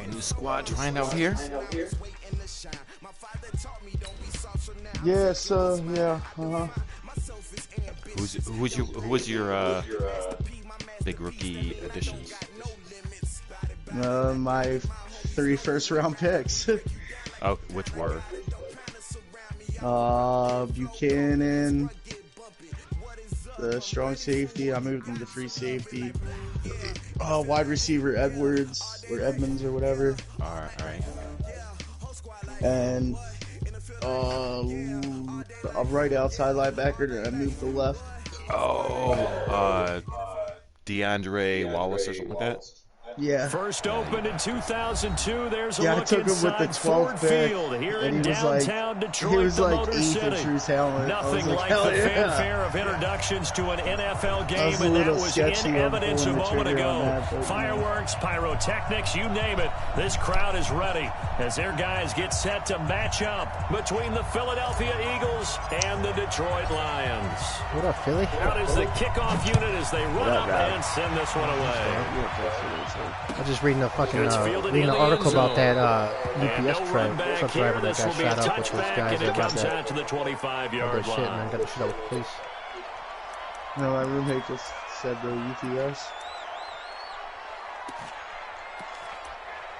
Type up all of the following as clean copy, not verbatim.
New squad trying out here. Yeah, so yeah. Who was your big rookie additions? My 3 first-round picks. Oh, which were? Buchanan, the strong safety. I moved him to free safety. Wide receiver Edwards or Edmonds or whatever. All right. And a right outside linebacker. I moved to left. Oh, DeAndre Wallace or something like that. Yeah. First opened in 2002. There's a I look took him with the inside 12th Ford pick, Field here and in he was downtown Detroit, he was the like Motor 8th City. in true talent. Nothing like hell the yeah. fanfare of introductions to an NFL game, and that was sketchy in evidence a pulling the moment trigger on ago. that, but, Fireworks, pyrotechnics, you name it. This crowd is ready as their guys get set to match up between the Philadelphia Eagles and the Detroit Lions. What up, Philly? Out is the kickoff unit as they run up and send this one away. I was just reading a fucking reading an article about that UPS truck driver that got shot up with those guys that got that, to the 25-yard shit, and then got the shit out with police. No, my roommate just said the UPS.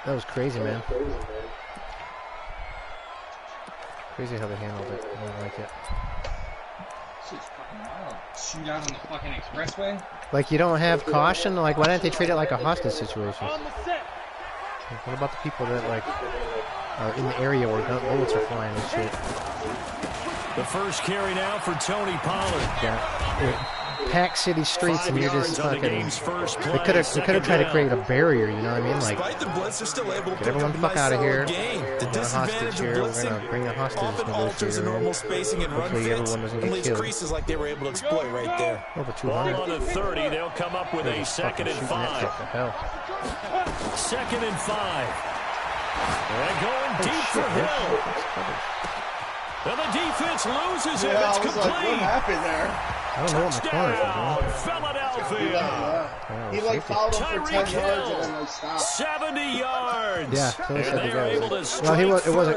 That was crazy, man. Crazy how they handled it. I don't like it. Shoot out on the fucking expressway? Like, you don't have caution? Like, why didn't they treat it like a hostage situation? Like, what about the people that, like, are in the area where bullets are flying and shit? The first carry now for Tony Pollard. Yeah. Packed city streets, and you're just fucking. They could have tried to create a barrier, you know what I mean? Like, get everyone the fuck out of here. We're a hostage here. We're gonna bring a hostage negotiator in. Hopefully, everyone doesn't get killed. Like they were able to exploit right there. Over Ball 200. on the 30. They'll come up with a second and 5. Second and 5. And going deep for Hill. And the defense loses it. It's complete. What happened there? I don't know what my corners are doing. Philadelphia. He fouled him for 10 yards and then they stopped. 70 yards. Yeah, Philly said the guy was. Well, It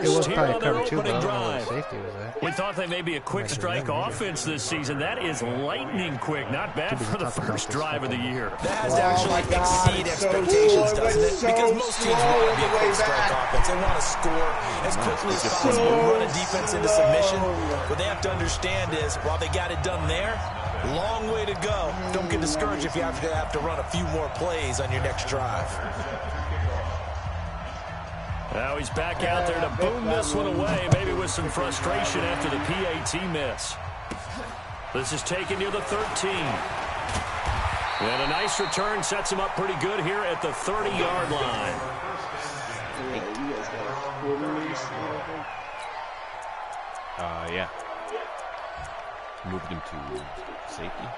was probably a cover 2, but I don't know what the safety was at. We thought they may be a quick strike offense this season. That is lightning quick. Not bad for the first drive of the year. That has to actually exceed expectations, doesn't it? Because most teams want to be a quick strike offense. They want to score as quickly as possible, run a defense into submission. What they have to understand is, while they got it done there, long way to go. Don't get discouraged if you have to run a few more plays on your next drive. Now he's back out there to boom this one away, maybe with some frustration after the PAT miss. This is taken near the 13. And a nice return sets him up pretty good here at the 30-yard line. Yeah. Moved him to safety.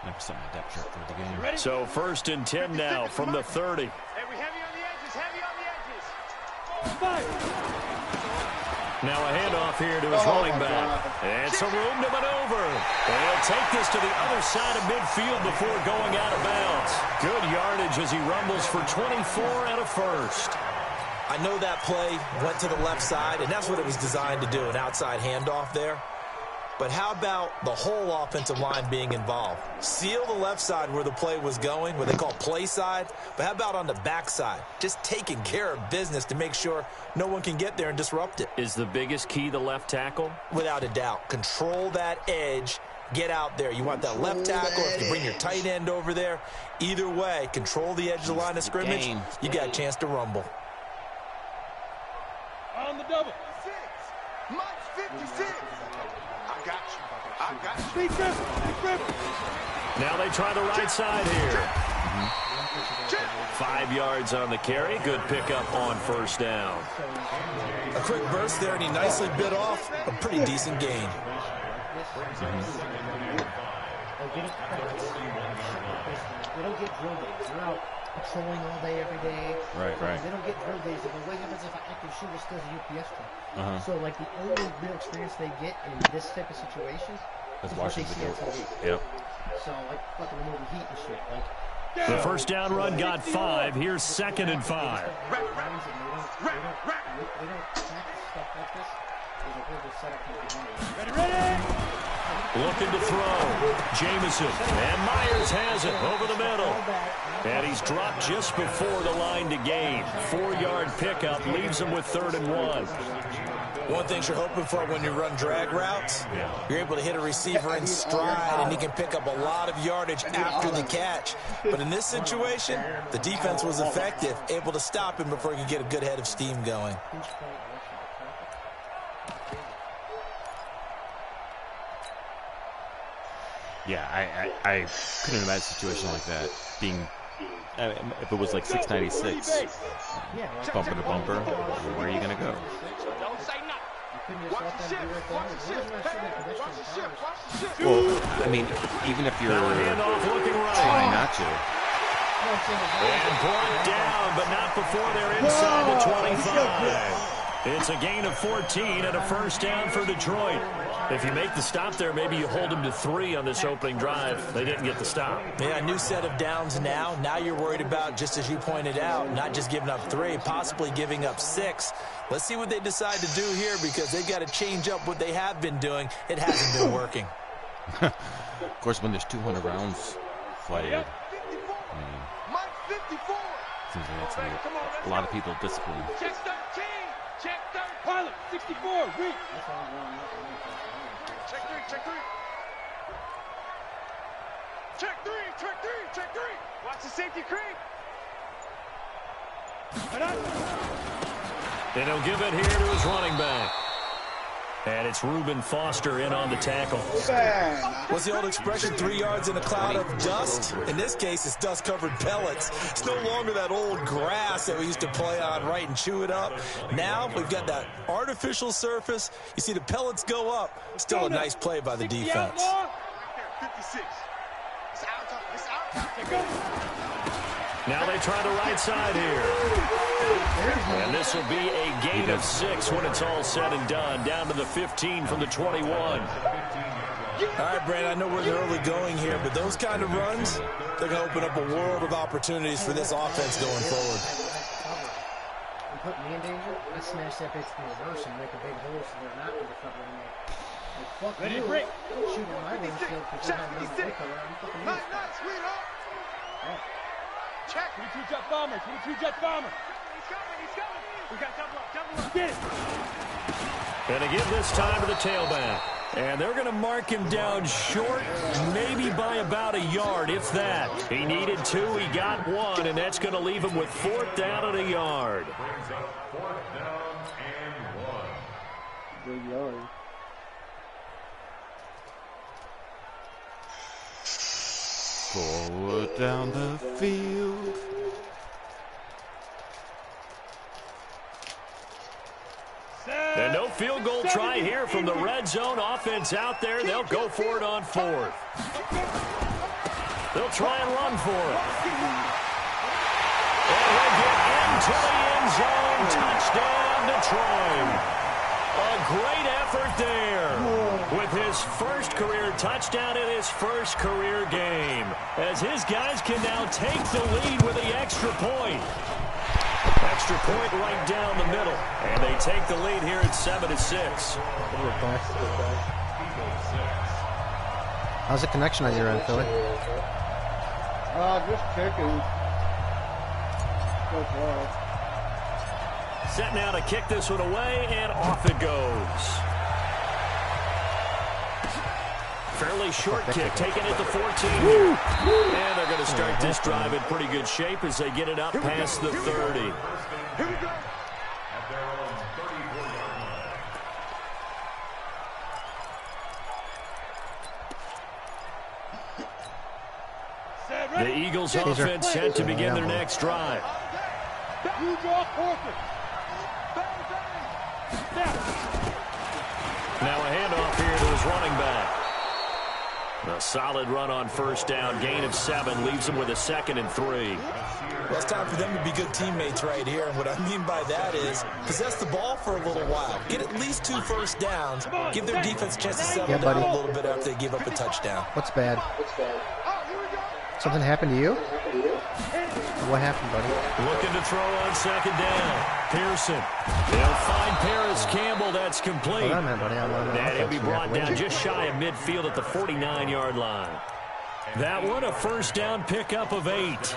Never set my depth chart for the game. So 1st and 10 now from the 30. Now a handoff here to his running back. And some room to maneuver. And he'll take this to the other side of midfield before going out of bounds. Good yardage as he rumbles for 24 and a first. I know that play went to the left side, and that's what it was designed to do, an outside handoff there. But how about the whole offensive line being involved? Seal the left side where the play was going, what they call play side. But how about on the back side? Just taking care of business to make sure no one can get there and disrupt it. Is the biggest key the left tackle? Without a doubt. Control that edge. Get out there. You want that left tackle. If you bring your tight end over there, either way, control the edge of the line of scrimmage. You got a chance to rumble. On the double. 6. Mike 56. I got you. Big River. Now they try the right side here. 5 yards on the carry. Good pickup on first down. A quick burst there, and he nicely bit off a pretty decent gain. Like, they don't practice. They don't get drill days. They're out patrolling all day, every day. Right. They don't get drill days. They go, what happens if an active shooter steals a UPS truck? So, like, the only real experience they get in this type of situation is what they see on TV. Yep. So, like, fucking removing heat and shit. Like, the first down run got 5. Here's 2nd and 5. They don't practice stuff like this. There's a whole setup for the beginning. Looking to throw. Jameson. And Myers has it over the middle. And he's dropped just before the line to gain. 4-yard pickup leaves him with 3rd and 1. One thing you're hoping for when you run drag routes, you're able to hit a receiver in stride, and he can pick up a lot of yardage after the catch. But in this situation, the defense was effective, able to stop him before he could get a good head of steam going. Yeah, I couldn't imagine a situation like that being. If it was like 696, bumper to bumper, where are you gonna go? Well, I mean, even if you're trying not to. And brought down, but not before they're inside the 25. It's a gain of 14 and a first down for Detroit. If you make the stop there, maybe you hold them to 3 on this opening drive. They didn't get the stop. Yeah, a new set of downs now. Now you're worried about, just as you pointed out, not just giving up 3, possibly giving up 6. Let's see what they decide to do here, because they've got to change up what they have been doing. It hasn't been working. Of course, when there's 200 rounds fired, seems like that's a lot of people disciplined. Check 13. Check 13. Pilot, 64. Read. Check 3. Check 3. Check 3. Check 3. Check 3. Watch the safety creep. And he'll give it here to his running back. And it's Reuben Foster in on the tackle. What's the old expression, 3 yards in a cloud of dust? In this case, it's dust-covered pellets. It's no longer that old grass that we used to play on, right, and chew it up. Now we've got that artificial surface. You see the pellets go up. Still a nice play by the defense. 56. It's out. Now they try the right side here. And this will be a gain of 6 when it's all said and done. Down to the 15 from the 21. All right, Brand, I know we're in the early going here, but those kind of runs, they're going to open up a world of opportunities for this offense going forward. And put me in danger, I smash that bitch in reverse and make a big hole so they're not under cover in there. Like, fuck Ready you. to break. Shoot in my windshield because you have no break around. I'm fucking Nice, sweetheart. Check. 22 jet bomber. 22 jet bomber. He's coming. He's coming. We got double up. Get it. And to give this time to the tailback. And they're going to mark him down short, maybe by about a yard, if that. He needed 2, he got 1, and that's going to leave him with 4th down and a yard. Good yard. Forward down the field. And no field goal try here from the red zone. Offense out there. They'll go for it on 4th. They'll try and run for it. And he'll get into the end zone. Touchdown, Detroit. A great effort there with his first career touchdown in his first career game, as his guys can now take the lead with the extra point. Extra point right down the middle, and they take the lead here at 7-6. How's the connection on your end, Philly? Just checking. So far. Set now to kick this one away, and off it goes. Fairly short kick, taken at the 14. And they're going to start this drive in pretty good shape as they get it up past the 30. Here we go. The Eagles offense set to begin their next drive. You draw corker. Now a handoff here to his running back. A solid run on first down. Gain of 7 leaves them with a 2nd and 3. Well, it's time for them to be good teammates right here. And what I mean by that is possess the ball for a little while. Get at least 2 first downs. Give their defense a chance to settle down a little bit after they give up a touchdown. What's bad? Something happened to you? What happened, buddy? Looking to throw on 2nd down. Pearson. They'll find Paris Campbell. That's complete. Hold on, man, buddy. And he'll be brought down just shy of midfield at the 49-yard line. That one, a first down pickup of 8.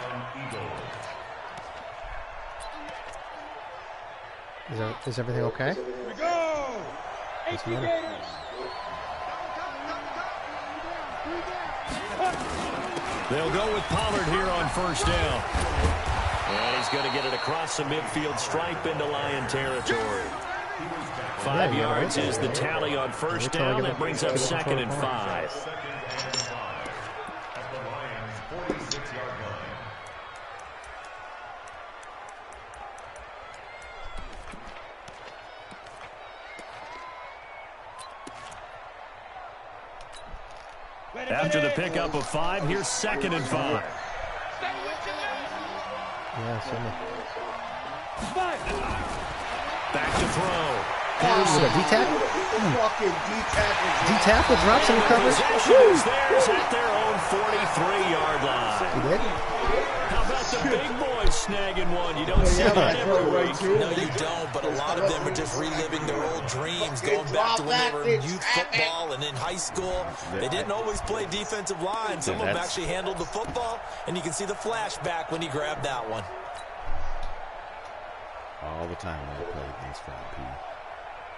Is everything okay? Here we go. They'll go with Pollard here on first down. And he's going to get it across the midfield stripe into Lion territory. 5 yards is the tally on first down. That brings up 2nd and 5. After the pickup of 5, here's 2nd and 5. Back to throw. Is it a D-tackle? Fucking D-tackle. D-tackle drops in coverage? Possession is theirs at their own 43-yard line. He did? How about the big boys snagging one? You don't see that every week. No, you don't, but a lot of them are just reliving their old dreams, going back to when they were in youth football and in high school. They didn't always play defensive line. Some of them actually handled the football, and you can see the flashback when he grabbed that one. All the time when I play against Frank P.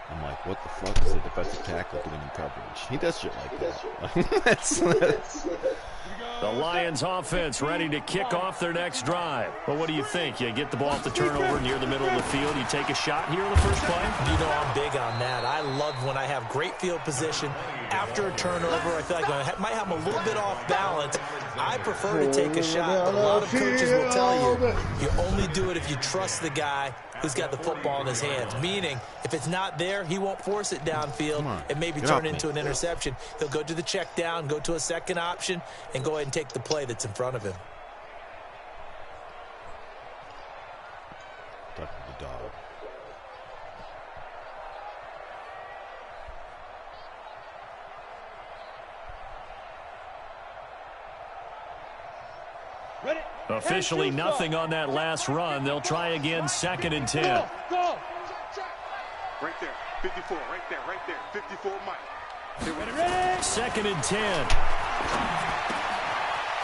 I'm like, what the fuck is the defensive tackle doing in coverage? He does shit like that. that's The Lions offense ready to kick off their next drive. Well, what do you think? You get the ball off the turnover near the middle of the field. You take a shot here in the first play? You know I'm big on that. I love when I have great field position. After a turnover, I feel like I might have them a little bit off balance. I prefer to take a shot, but a lot of coaches will tell you, you only do it if you trust the guy who's got the football in his hands. Meaning, if it's not there, he won't force it downfield and maybe turn into an interception. He'll go to the check down, go to a second option, and go ahead and take the play that's in front of him. Talking to the dog. Ready? Officially nothing on that last run. They'll try again, 2nd and 10. Go. Right there. 54. Right there. 54, Mike. Ready? 2nd and 10.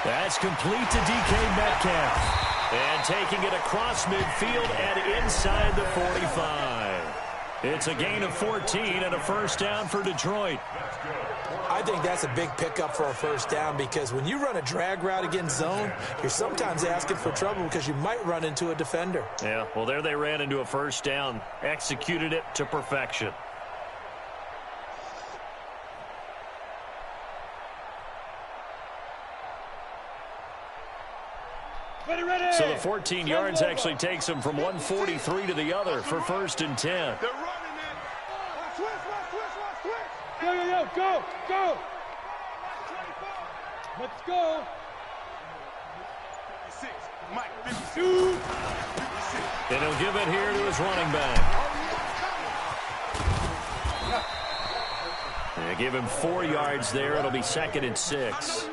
That's complete to DK Metcalf. And taking it across midfield and inside the 45. It's a gain of 14 and a first down for Detroit. I think that's a big pickup for a first down because when you run a drag route against zone, you're sometimes asking for trouble because you might run into a defender. Yeah, well, there they ran into a first down. Executed it to perfection. Ready. So the 14 yards actually takes them from 143 to the other for 1st and 10. They're running it. Switch. Go. Let's go. 56. Mike, 52. 56. And he'll give it here to his running back. They give him 4 yards there. It'll be 2nd and 6.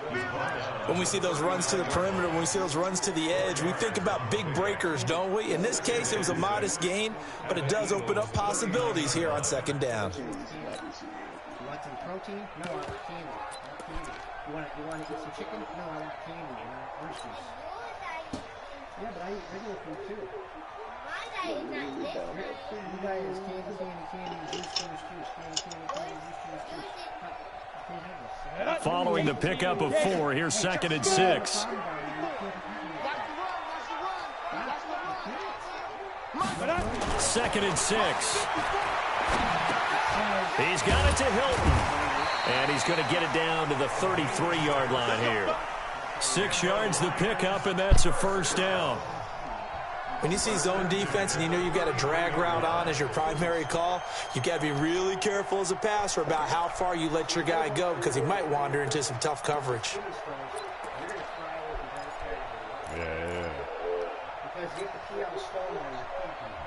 When we see those runs to the perimeter, when we see those runs to the edge, we think about big breakers, don't we? In this case, it was a modest gain, but it does open up possibilities here on 2nd down. You want some protein? No, I want candy. You want to eat some chicken? No, I want candy. I want orange juice. Yeah, but I eat regular food too. You guys candy, juice, candy. Following the pickup of 4, here's 2nd and 6. Second and 6. He's got it to Hilton. And he's going to get it down to the 33-yard line here. 6 yards the pickup, and that's a first down. When you see zone defense and you know you've got a drag route on as your primary call, you've got to be really careful as a passer about how far you let your guy go because he might wander into some tough coverage. Yeah.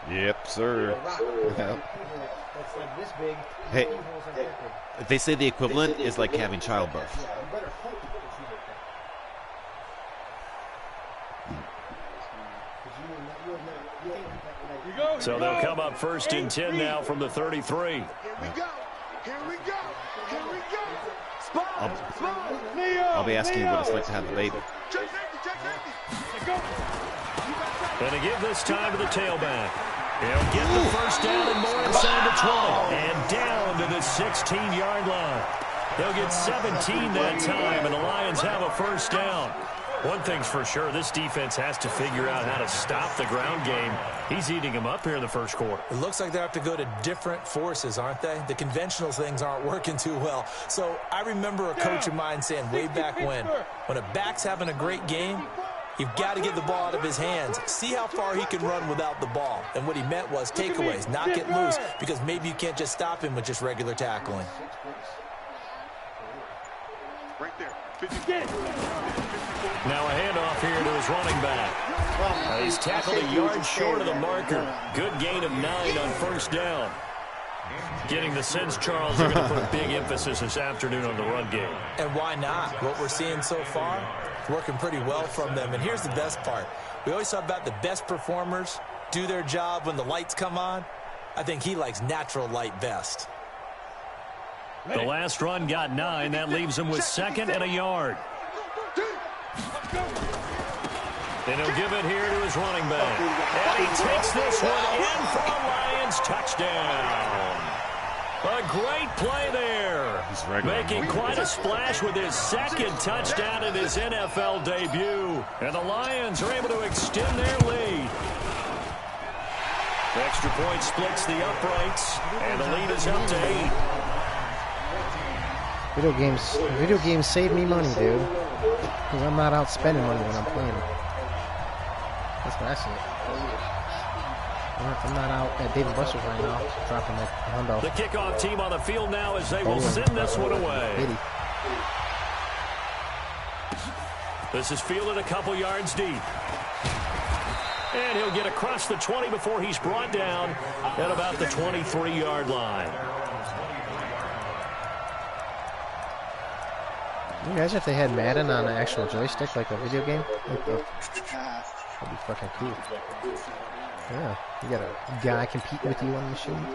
Yep, sir. Hey, they say the equivalent is like having childbirth. So they'll come up 1st and 10 now from the 33. Here we go. Here we go. Here we go. I'll be asking you what it's like to have a baby. And to give this time to the tailback. He'll get the first down and more inside the 20. And down to the 16-yard line. They'll get 17 that time, and the Lions have a first down. One thing's for sure, this defense has to figure out how to stop the ground game. He's eating them up here in the first quarter. It looks like they have to go to different forces, aren't they? The things aren't working too well. So I remember a coach of mine saying way back when a back's having a great game, you've got to get the ball out of his hands. See how far he can run without the ball. And what he meant was takeaways, not get loose, because maybe you can't just stop him with just regular tackling. Right there. Now a handoff here to his running back. He's tackled a yard short of the marker. Good gain of 9 on first down. Getting the sense, Charles, they're going to put big emphasis this afternoon on the run game. And why not? What we're seeing so far, working pretty well from them. And here's the best part. We always talk about the best performers do their job when the lights come on. I think he likes natural light best. The last run got 9. That leaves him with 2nd and a yard. And he'll give it here to his running back. And he takes this one in for a Lions touchdown. A great play there. Making quite a splash with his 2nd touchdown in his NFL debut. And the Lions are able to extend their lead. The extra point splits the uprights. And the lead is up to 8. Video games save me money, dude. Because I'm not out spending money when I'm playing. That's what I see. I'm not out at Dave & Buster's right now, dropping like $100. The kickoff team on the field now as they will send this one away. 80. This is fielded a couple yards deep. And he'll get across the 20 before he's brought down at about the 23-yard line. You guys, if they had Madden on an actual joystick, like a video game, that'd be fucking cool. Yeah, you got a guy competing with you on the machine.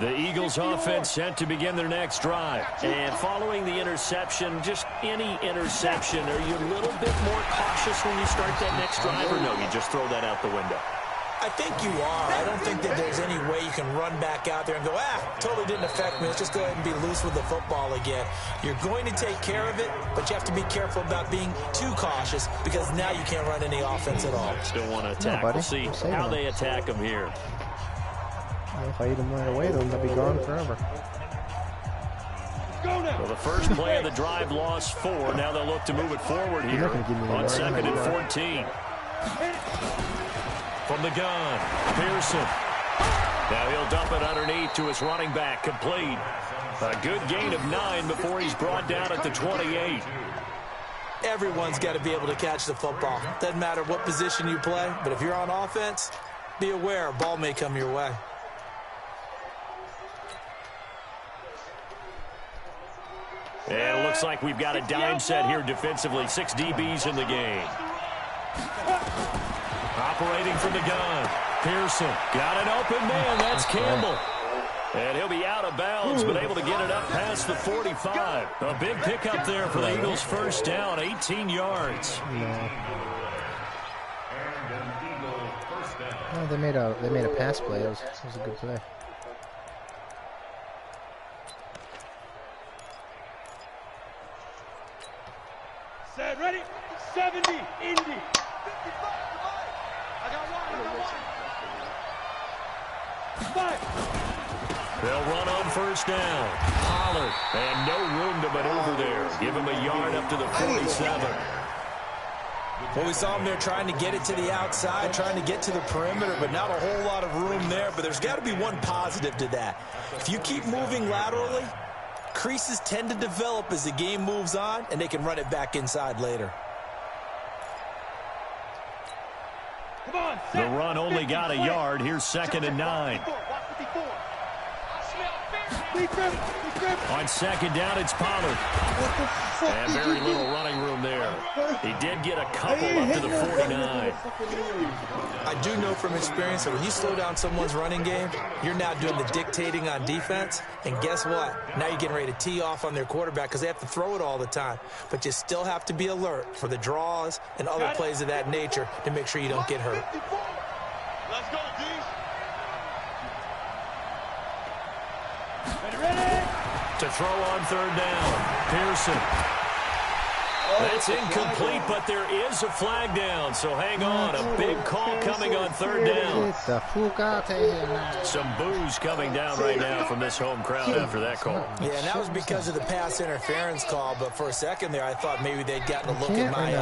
The Eagles offense set to begin their next drive. And following the interception, just any interception, are you a little bit more cautious when you start that next drive, or no, you just throw that out the window? I think you are. I don't think that there's any way you can run back out there and go, totally didn't affect me. Let's just go ahead and be loose with the football again. You're going to take care of it, but you have to be careful about being too cautious because now you can't run any offense at all. Still want to attack. We'll see how they attack them here. Well, if I eat them right away, they'll be gone forever. Well, the first play of the drive lost 4. Now they'll look to move it forward here on 2nd and 14. From the gun, Pearson. Now he'll dump it underneath to his running back, complete. A good gain of 9 before he's brought down at the 28. Everyone's got to be able to catch the football. Doesn't matter what position you play, but if you're on offense, be aware a ball may come your way. And it looks like we've got a dime set here defensively. 6 DBs in the game. Operating from the gun. Pearson got an open man. That's Campbell. And he'll be out of bounds, but able to get it up past the 45. A big pickup there for the Eagles' first down, 18 yards. No, they made a pass play. It was a good play. Set, ready? 70, Indy. They'll run on first down. Pollard, and no room to maneuver there. Give him a yard up to the 47. Well, we saw him there trying to get it to the outside, trying to get to the perimeter, but not a whole lot of room there. But there's got to be one positive to that. If you keep moving laterally, creases tend to develop as the game moves on, and they can run it back inside later. The run only got a yard. Here's 2nd and 9. On 2nd down, it's Pollard. And very little running room there. He did get a couple up to the 49. I do know from experience that when you slow down someone's running game, you're now doing the dictating on defense. And guess what? Now you're getting ready to tee off on their quarterback because they have to throw it all the time. But you still have to be alert for the draws and other plays of that nature to make sure you don't get hurt. Let's go, D. To throw on 3rd down, Pearson. That's incomplete, but there is a flag down, so hang on. A big call coming on 3rd down. Some boos coming down right now from this home crowd after that call. Yeah, and that was because of the pass interference call, but for a second there I thought maybe they'd gotten a look at my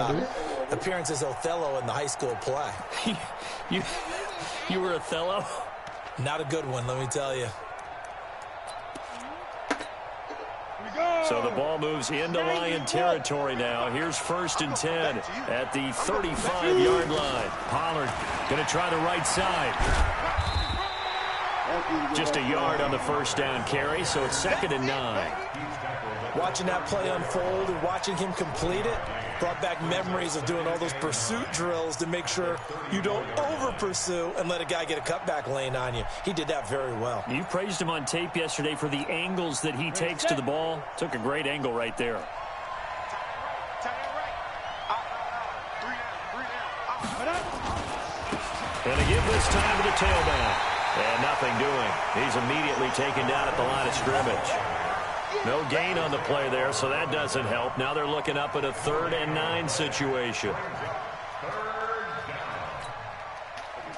appearance as Othello in the high school play. You were Othello? Not a good one, let me tell you. So the ball moves into Lion territory now. Here's 1st and 10 at the 35-yard line. Pollard going to try the right side. Just a yard on the 1st down carry, so it's 2nd and 9. Watching that play unfold and watching him complete it brought back memories of doing all those pursuit drills to make sure you don't over-pursue and let a guy get a cutback lane on you. He did that very well. You praised him on tape yesterday for the angles that he takes to the ball. Took a great angle right there. And a give this time to the tailback. And nothing doing. He's immediately taken down at the line of scrimmage. No gain on the play there, so that doesn't help. Now they're looking up at a 3rd and 9 situation.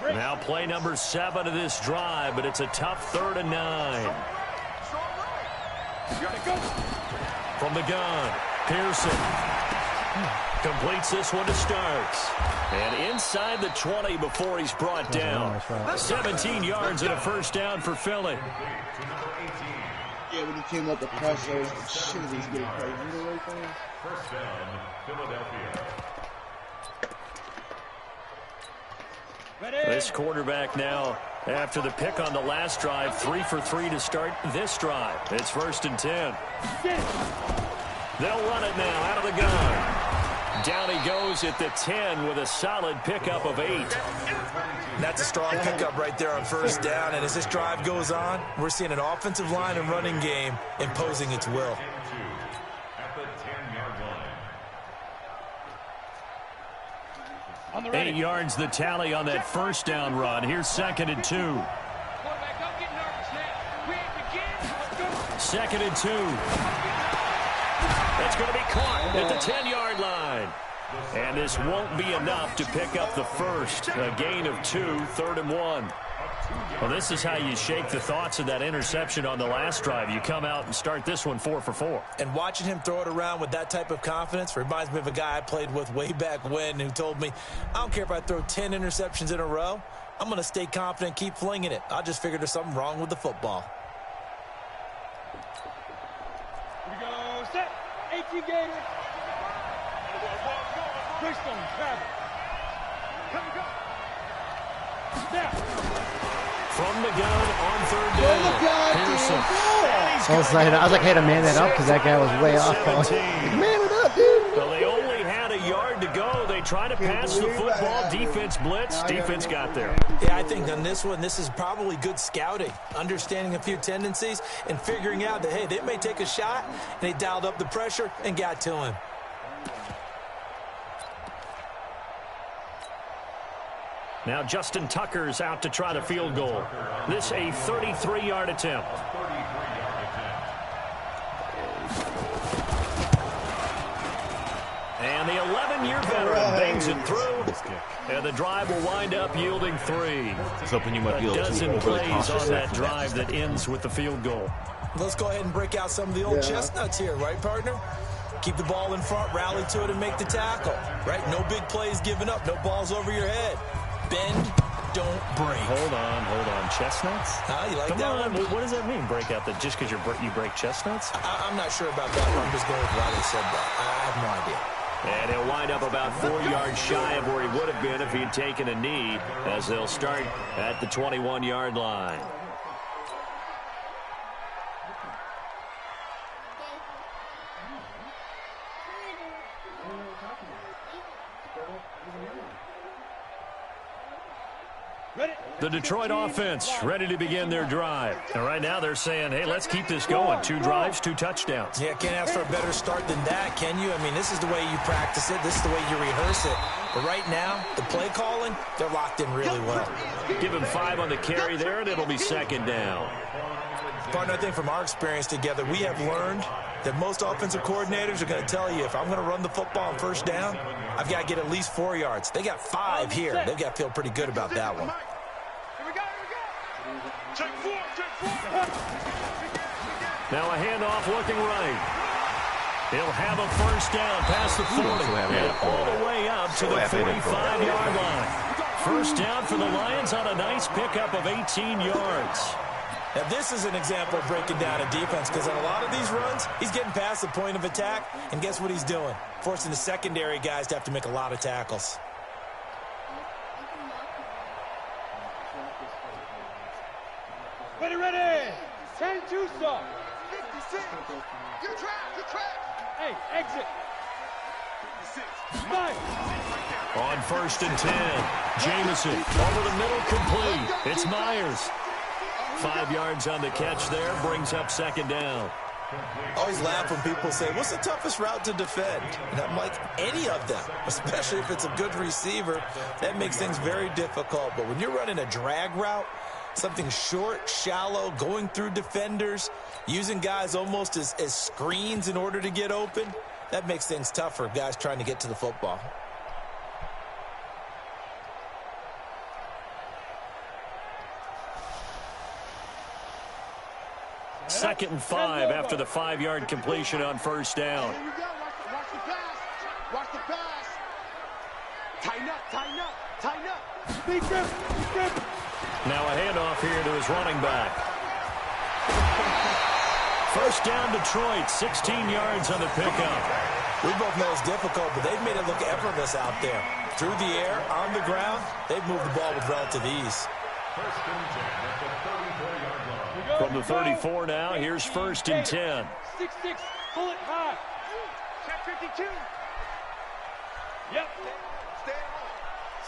Now play number 7 of this drive, but it's a tough 3rd and 9. From the gun, Pearson completes this one to Starks. And inside the 20 before he's brought down. 17 yards and a 1st down for Philly. Yeah, when he came up the pressure, I was like, shit, he's getting played right there. 1st down, Philadelphia. This quarterback now, after the pick on the last drive, 3 for 3 to start this drive. It's 1st and 10. They'll run it now out of the gun. Down he goes at the 10 with a solid pickup of 8. That's a strong pickup right there on 1st down. And as this drive goes on, we're seeing an offensive line and running game imposing its will. At the 10-yard line. 8 yards the tally on that 1st down run. Here's 2nd and 2. 2nd and 2. That's going to be caught at the 10-yard line. And this won't be enough to pick up the 1st. A gain of 2, 3rd and 1. Well, this is how you shake the thoughts of that interception on the last drive. You come out and start this one 4 for 4. And watching him throw it around with that type of confidence reminds me of a guy I played with way back when who told me, I don't care if I throw 10 interceptions in a row. I'm going to stay confident and keep flinging it. I just figured there's something wrong with the football. Here we go, set. 18 Gators. Bristol, travel. Come go. Snap. From the gun on 3rd down. Pearson. I was like, I had to man that up because that guy was way off. Man it up, dude. Well, they only had a yard to go. They tried to pass the football. Defense blitz. Defense got there. Yeah, I think on this one, this is probably good scouting, understanding a few tendencies, and figuring out that, hey, they may take a shot, and they dialed up the pressure and got to him. Now Justin Tucker's out to try the field goal. This a 33-yard attempt. And the 11-year veteran bangs it through. And the drive will wind up yielding 3. I was hoping you might be able to A dozen overly plays cautious on that after drive that ends with the field goal. Let's go ahead and break out some of the old chestnuts here, right, partner? Keep the ball in front, rally to it, and make the tackle, right? No big plays given up, no balls over your head. Bend, don't break. Hold on. Chestnuts? You like Come that on. one? What does that mean, break out? That just because you break chestnuts? I'm not sure about that one. I'm just going with why they said that. I have no idea. And he'll wind up about 4 yards shy of where he would have been if he had taken a knee, as they'll start at the 21-yard line. The Detroit offense ready to begin their drive. And right now they're saying, hey, let's keep this going. 2 drives, 2 touchdowns. Yeah, can't ask for a better start than that, can you? I mean, this is the way you practice it. This is the way you rehearse it. But right now, the play calling, they're locked in really well. Give him 5 on the carry there, and it'll be second down. Partner, I think from our experience together, we have learned that most offensive coordinators are going to tell you, if I'm going to run the football on first down, I've got to get at least 4 yards. They got 5 here. They've got to feel pretty good about that one. Now a handoff looking right. He'll have a first down past the 40 and all the way up to the 45-yard line. First down for the Lions on a nice pickup of 18 yards. Now, this is an example of breaking down a defense, because on a lot of these runs, he's getting past the point of attack, and guess what he's doing? Forcing the secondary guys to have to make a lot of tackles. Ready. 10 Tucson. 56. Good track. Hey, exit. 56. 9. On first and 10, Jamison over the middle, complete. It's Myers. 5 yards on the catch there, brings up second down. I always laugh when people say, what's the toughest route to defend? And I'm like, any of them, especially if it's a good receiver. That makes things very difficult. But when you're running a drag route, something short, shallow, going through defenders, using guys almost as screens in order to get open, that makes things tough for guys trying to get to the football. Second and 5 after the 5-yard completion on first down. Here we go. Watch the pass. Tighten up. Speed grip. Now a handoff here to his running back. First down Detroit, 16 yards on the pickup. We both know it's difficult, but they've made it look effortless out there. Through the air, on the ground, they've moved the ball with relative ease. From the 34 now, here's first and 10. 6-6, pull it high. Check 52. Yep.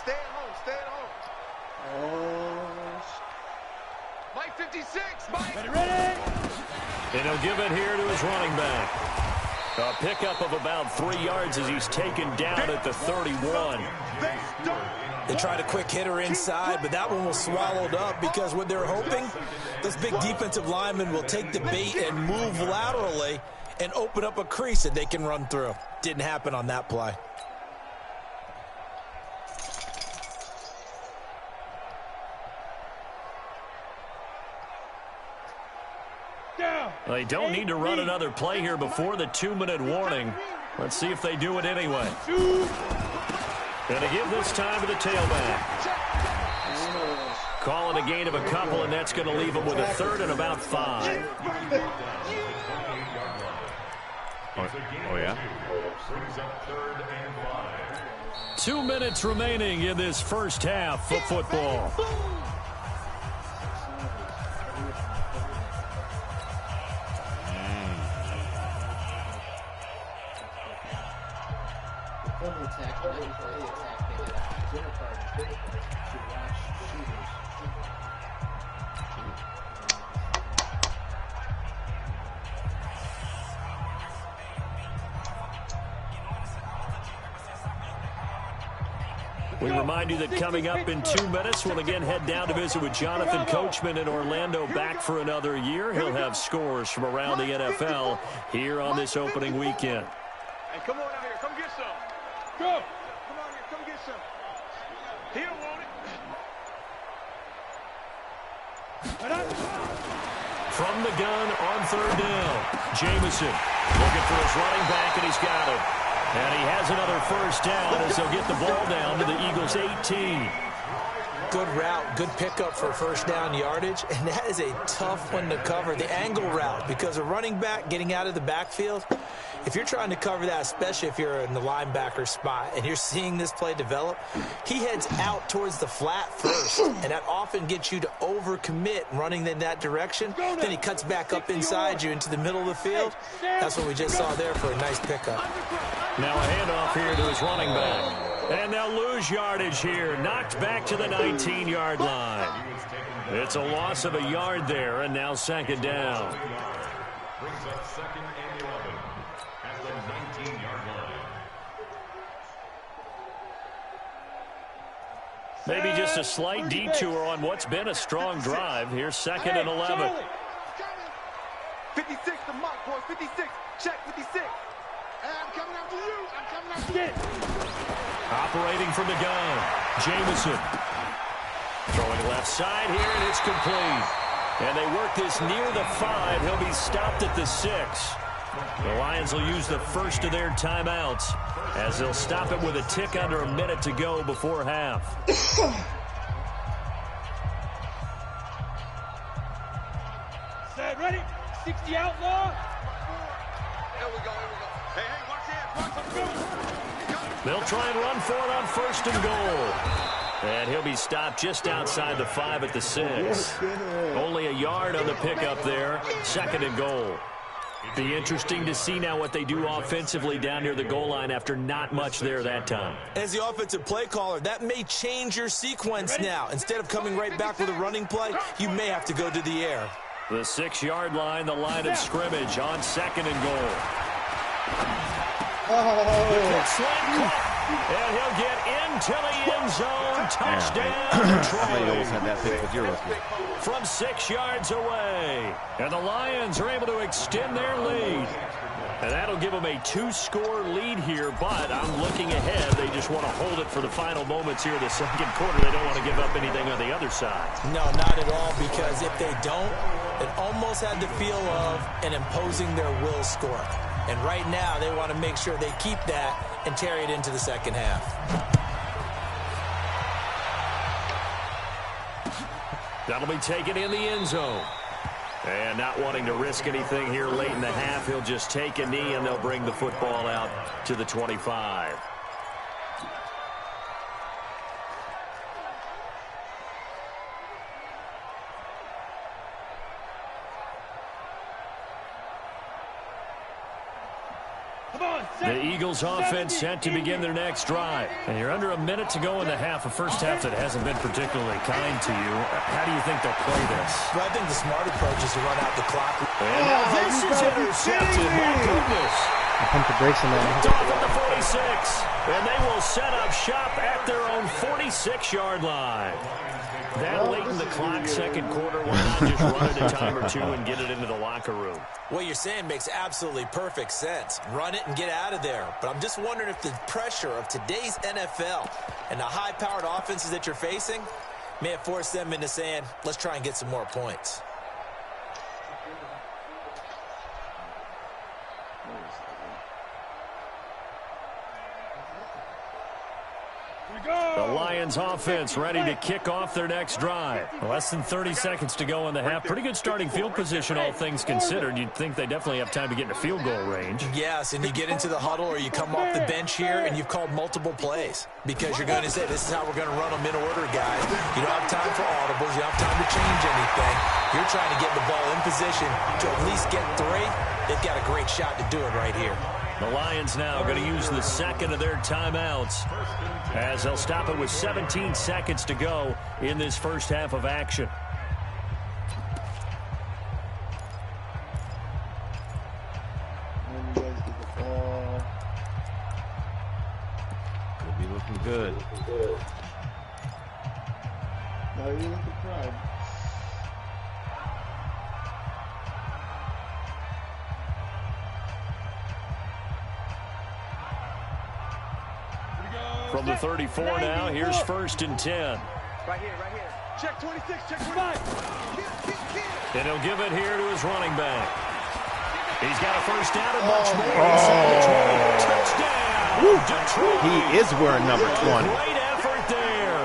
Stay at home. Mike 56, Mike. Ready. And he'll give it here to his running back. A pickup of about 3 yards as he's taken down at the 31. They tried a quick hitter inside, but that one was swallowed up because what they're hoping, this big defensive lineman will take the bait and move laterally and open up a crease that they can run through. Didn't happen on that play. They don't need to run another play here before the 2-minute warning. Let's see if they do it anyway. Going to give this time to the tailback. Calling a gain of a couple, and that's going to leave them with a third and about 5. Oh yeah? 2 minutes remaining in this first half of football. We remind you that coming up in 2 minutes, we'll again head down to visit with Jonathan Coachman in Orlando, back for another year. He'll have scores from around the NFL here on this opening weekend. Hey, come on out here. Come get some. Go. Come on here. Come get some. He'll want it. From the gun on third down, Jamison Looking for his running back, and he's got it. And he has another first down as he'll get the ball down to the Eagles' 18. Good route, good pickup for first down yardage, and that is a tough one to cover, the angle route, because a running back getting out of the backfield, if you're trying to cover that, especially if you're in the linebacker spot and you're seeing this play develop, he heads out towards the flat first, and that often gets you to overcommit running in that direction. Then he cuts back up inside you into the middle of the field. That's what we just saw there for a nice pickup. Now a handoff here to his running back. And they'll lose yardage here. Knocked back to the 19-yard line. It's a loss of a yard there, and now second down. Brings up second and 11 at the 19-yard line. Maybe just a slight detour on what's been a strong drive. Here's second and 11. 56 to mark, boys. 56. Check 56. I'm coming after you. I'm coming after you. Operating from the gun, Jameson. Throwing left side here, and it's complete. And they work this near the 5. He'll be stopped at the 6. The Lions will use the first of their timeouts as they'll stop it with a tick under a minute to go before half. Set, ready? 60 outlaw. Here we go. Hey, watch hands. Watch them. They'll try and run for it on first and goal. And he'll be stopped just outside the 5 at the 6. Only a yard on the pickup there. Second and goal. Be interesting to see now what they do offensively down near the goal line after not much there that time. As the offensive play caller, that may change your sequence now. Instead of coming right back with a running play, you may have to go to the air. The 6-yard line, the line of scrimmage on second and goal. And he'll get into the end zone. Touchdown, Detroit. You always had that pick with your rookie. From 6 yards away. And the Lions are able to extend their lead. And that'll give them a 2-score lead here, but I'm looking ahead. They just want to hold it for the final moments here of the second quarter. They don't want to give up anything on the other side. No, not at all, because if they don't, it almost had the feel of an imposing their will score. And right now, they want to make sure they keep that and carry it into the second half. That'll be taken in the end zone. And not wanting to risk anything here late in the half, he'll just take a knee, and they'll bring the football out to the 25. The Eagles offense set to begin their next drive. And you're under a minute to go in the half, a first half that hasn't been particularly kind to you. How do you think they'll play this? Well, I think the smart approach is to run out the clock. And now this is intercepted. My goodness. I pumped the brakes on that. Off at the 46. And they will set up shop at their own 46-yard line. That late in the clock, second quarter, why not just run it a time or two and get it into the locker room? What you're saying makes absolutely perfect sense. Run it and get out of there. But I'm just wondering if the pressure of today's NFL and the high-powered offenses that you're facing may have forced them into saying, let's try and get some more points. The Lions offense ready to kick off their next drive. Less than 30 seconds to go in the half. Pretty good starting field position, all things considered. You'd think they definitely have time to get into field goal range. Yes, and you get into the huddle or you come off the bench here and you've called multiple plays because you're going to say, this is how we're going to run them in order, guys. You don't have time for audibles. You don't have time to change anything. You're trying to get the ball in position to at least get 3. They've got a great shot to do it right here. The Lions now going to use the second of their timeouts as they'll stop it with 17 seconds to go in this first half of action. And you guys get the ball. Could be looking good. Now you look at pride. From the 34 now, here's first and 10. Right here, right here. Check 26, check 25. And he'll give it here to his running back. He's got a first down and much more inside the 20. Touchdown, Detroit. He is wearing number 20. Great effort there.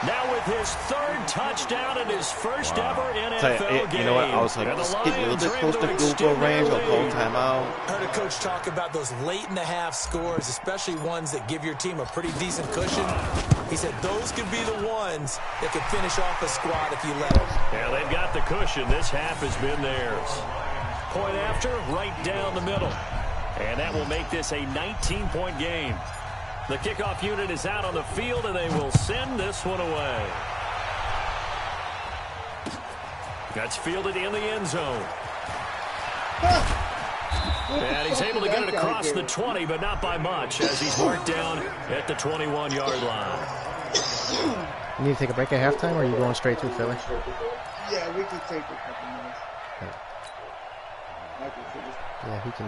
Now with his third touchdown and his first ever NFL game. You know what? I was like, just get a little bit close to field goal range. I'll call timeout. I heard a coach talk about those late-in-the-half scores, especially ones that give your team a pretty decent cushion. He said those could be the ones that could finish off a squad if you let them. Yeah, they've got the cushion. This half has been theirs. Point after, right down the middle. And that will make this a 19-point game. The kickoff unit is out on the field, and they will send this one away. That's fielded in the end zone. And he's able to get it across the 20, but not by much, as he's marked down at the 21-yard line. You need to take a break at halftime, or are you going straight through Philly? Yeah, we can take a couple minutes. Yeah, he can.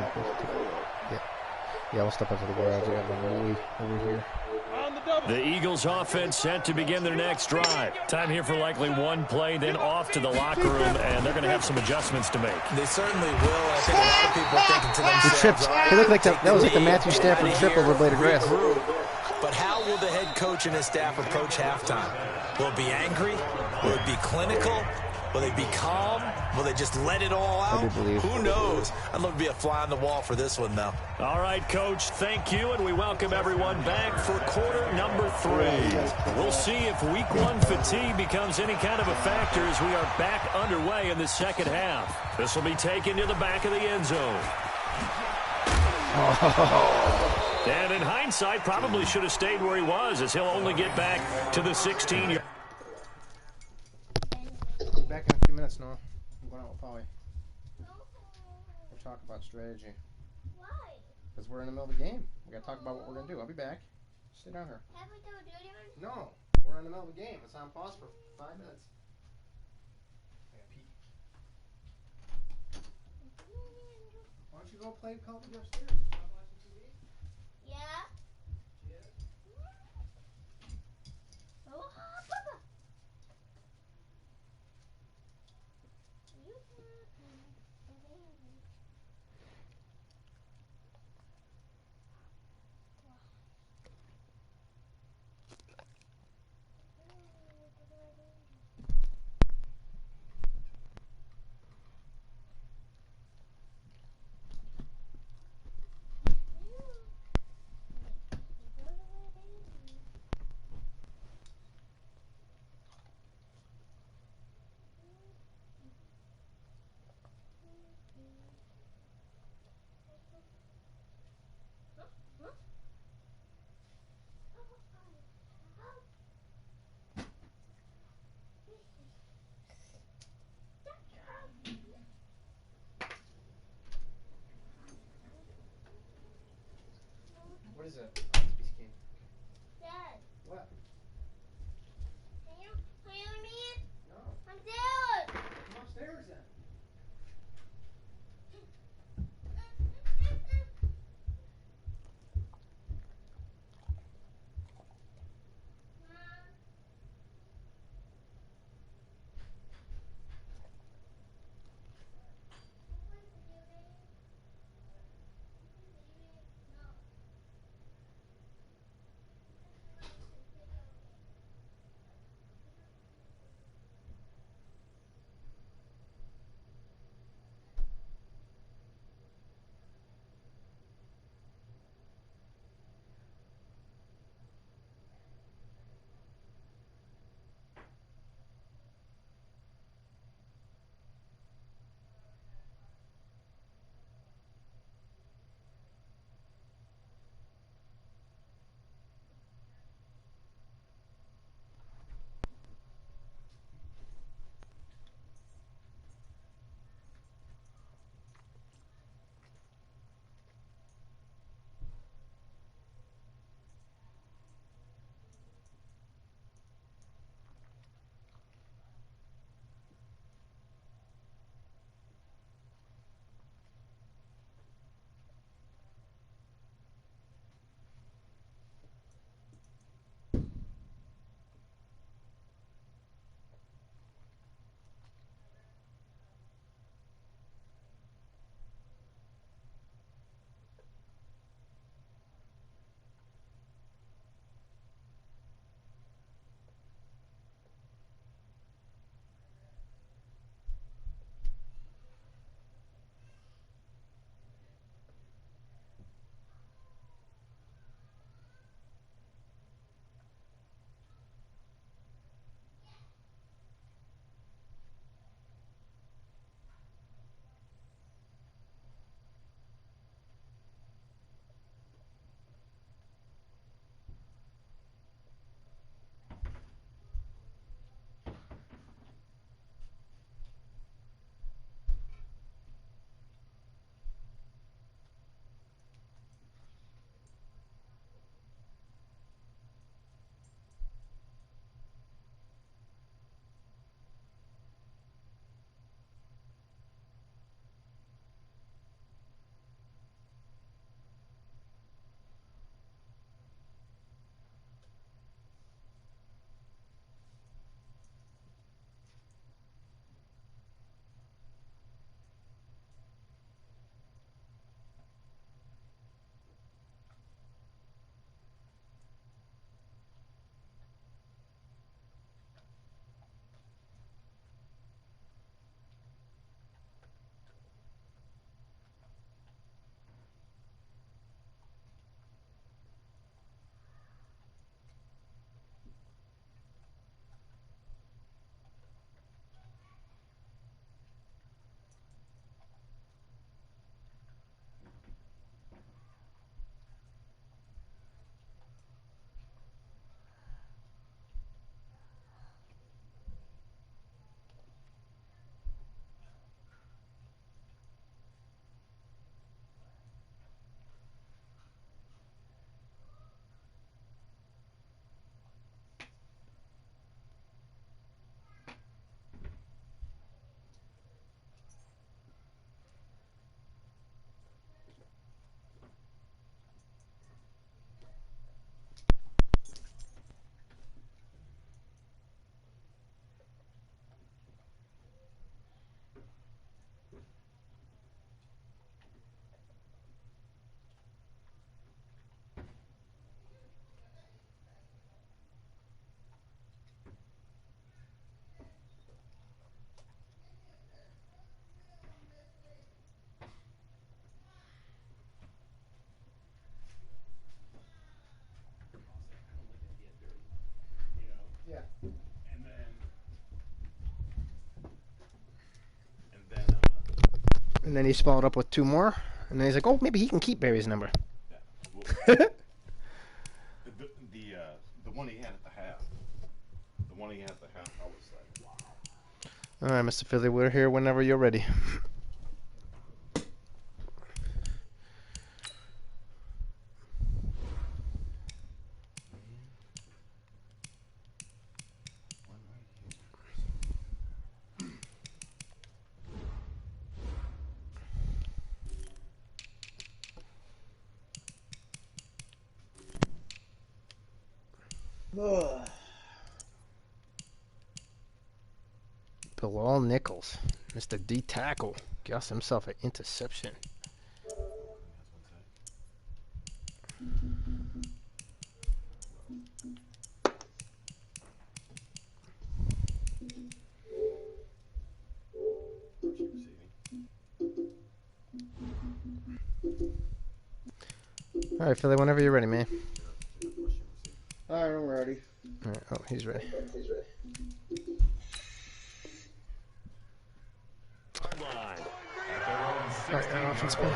Yeah, we'll step up to the garage. I got one Louis over here. The Eagles offense set to begin their next drive. Time here for likely one play, then off to the locker room, and they're going to have some adjustments to make. They certainly will. I think a lot of people are thinking to themselves, He tripped. He looked like that was like the Matthew Stafford trip over a blade of grass. But how will the head coach and his staff approach halftime? Will it be angry? Will it be clinical? Will they be calm? Will they just let it all out? I do believe. Who knows? I'd love to be a fly on the wall for this one, though. All right, Coach, thank you, and we welcome everyone back for quarter number 3. We'll see if week 1 fatigue becomes any kind of a factor as we are back underway in the second half. This will be taken to the back of the end zone. And in hindsight, probably should have stayed where he was, as he'll only get back to the 16-yard. Back in a few minutes, Noah. I'm going out with Polly. We'll talk about strategy. Why? Because we're in the middle of the game. We got to talk about what we're going to do. I'll be back. Stay down here. Have we done a duty run? No. We're in the middle of the game. It's on pause for 5 minutes. I got pee. Why don't you go play Call of Duty upstairs? Stop watching TV? Yeah. Oh, Papa. What is it? Dad. What? Can you hear me? No. I'm down. Come upstairs then. And then he followed up with 2 more. And then he's like, oh, maybe he can keep Barry's number. The one he had at the half. The one he had at the half, I was like, wow. All right, Mr. Philly, we're here whenever you're ready. Bilal Nichols, Mr. D tackle, got himself an interception. All right, Philly, whenever you're ready, man. All right, I'm ready. All right, oh, he's ready. All right, offense play.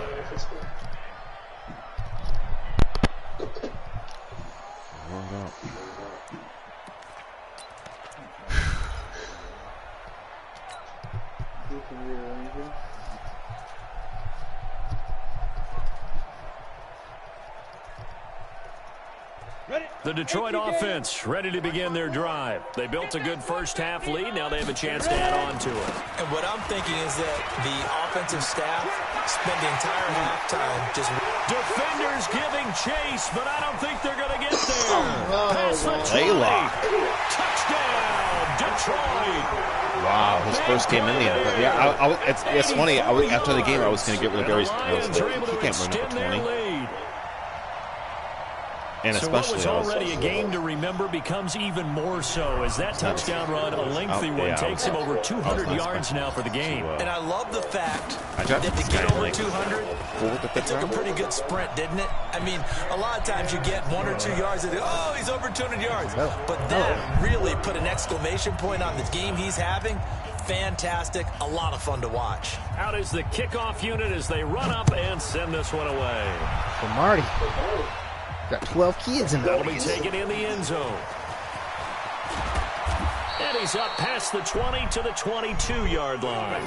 The Detroit offense ready to begin their drive. They built a good first-half lead. Now they have a chance to add on to it. And what I'm thinking is that the offensive staff spent the entire halftime just... Defenders giving chase, but I don't think they're going to get there. Pass the 20. Touchdown, Detroit. Wow, his first game in the NFL. Yeah, it's funny. After the game, I was going to get rid of Barry's. He can't run number 20. And so what was already a game to remember becomes even more so as that touchdown run, a lengthy one, takes him over 200 yards now for the game. And I love the fact that to get over 200, it took a pretty good sprint, didn't it? I mean, a lot of times you get 1 or 2 yards and oh, he's over 200 yards. But that really put an exclamation point on the game he's having. Fantastic, a lot of fun to watch. Out is the kickoff unit as they run up and send this one away. For Marty. Got 12 kids in there. That'll be taken in the end zone. And he's up past the 20 to the 22-yard line.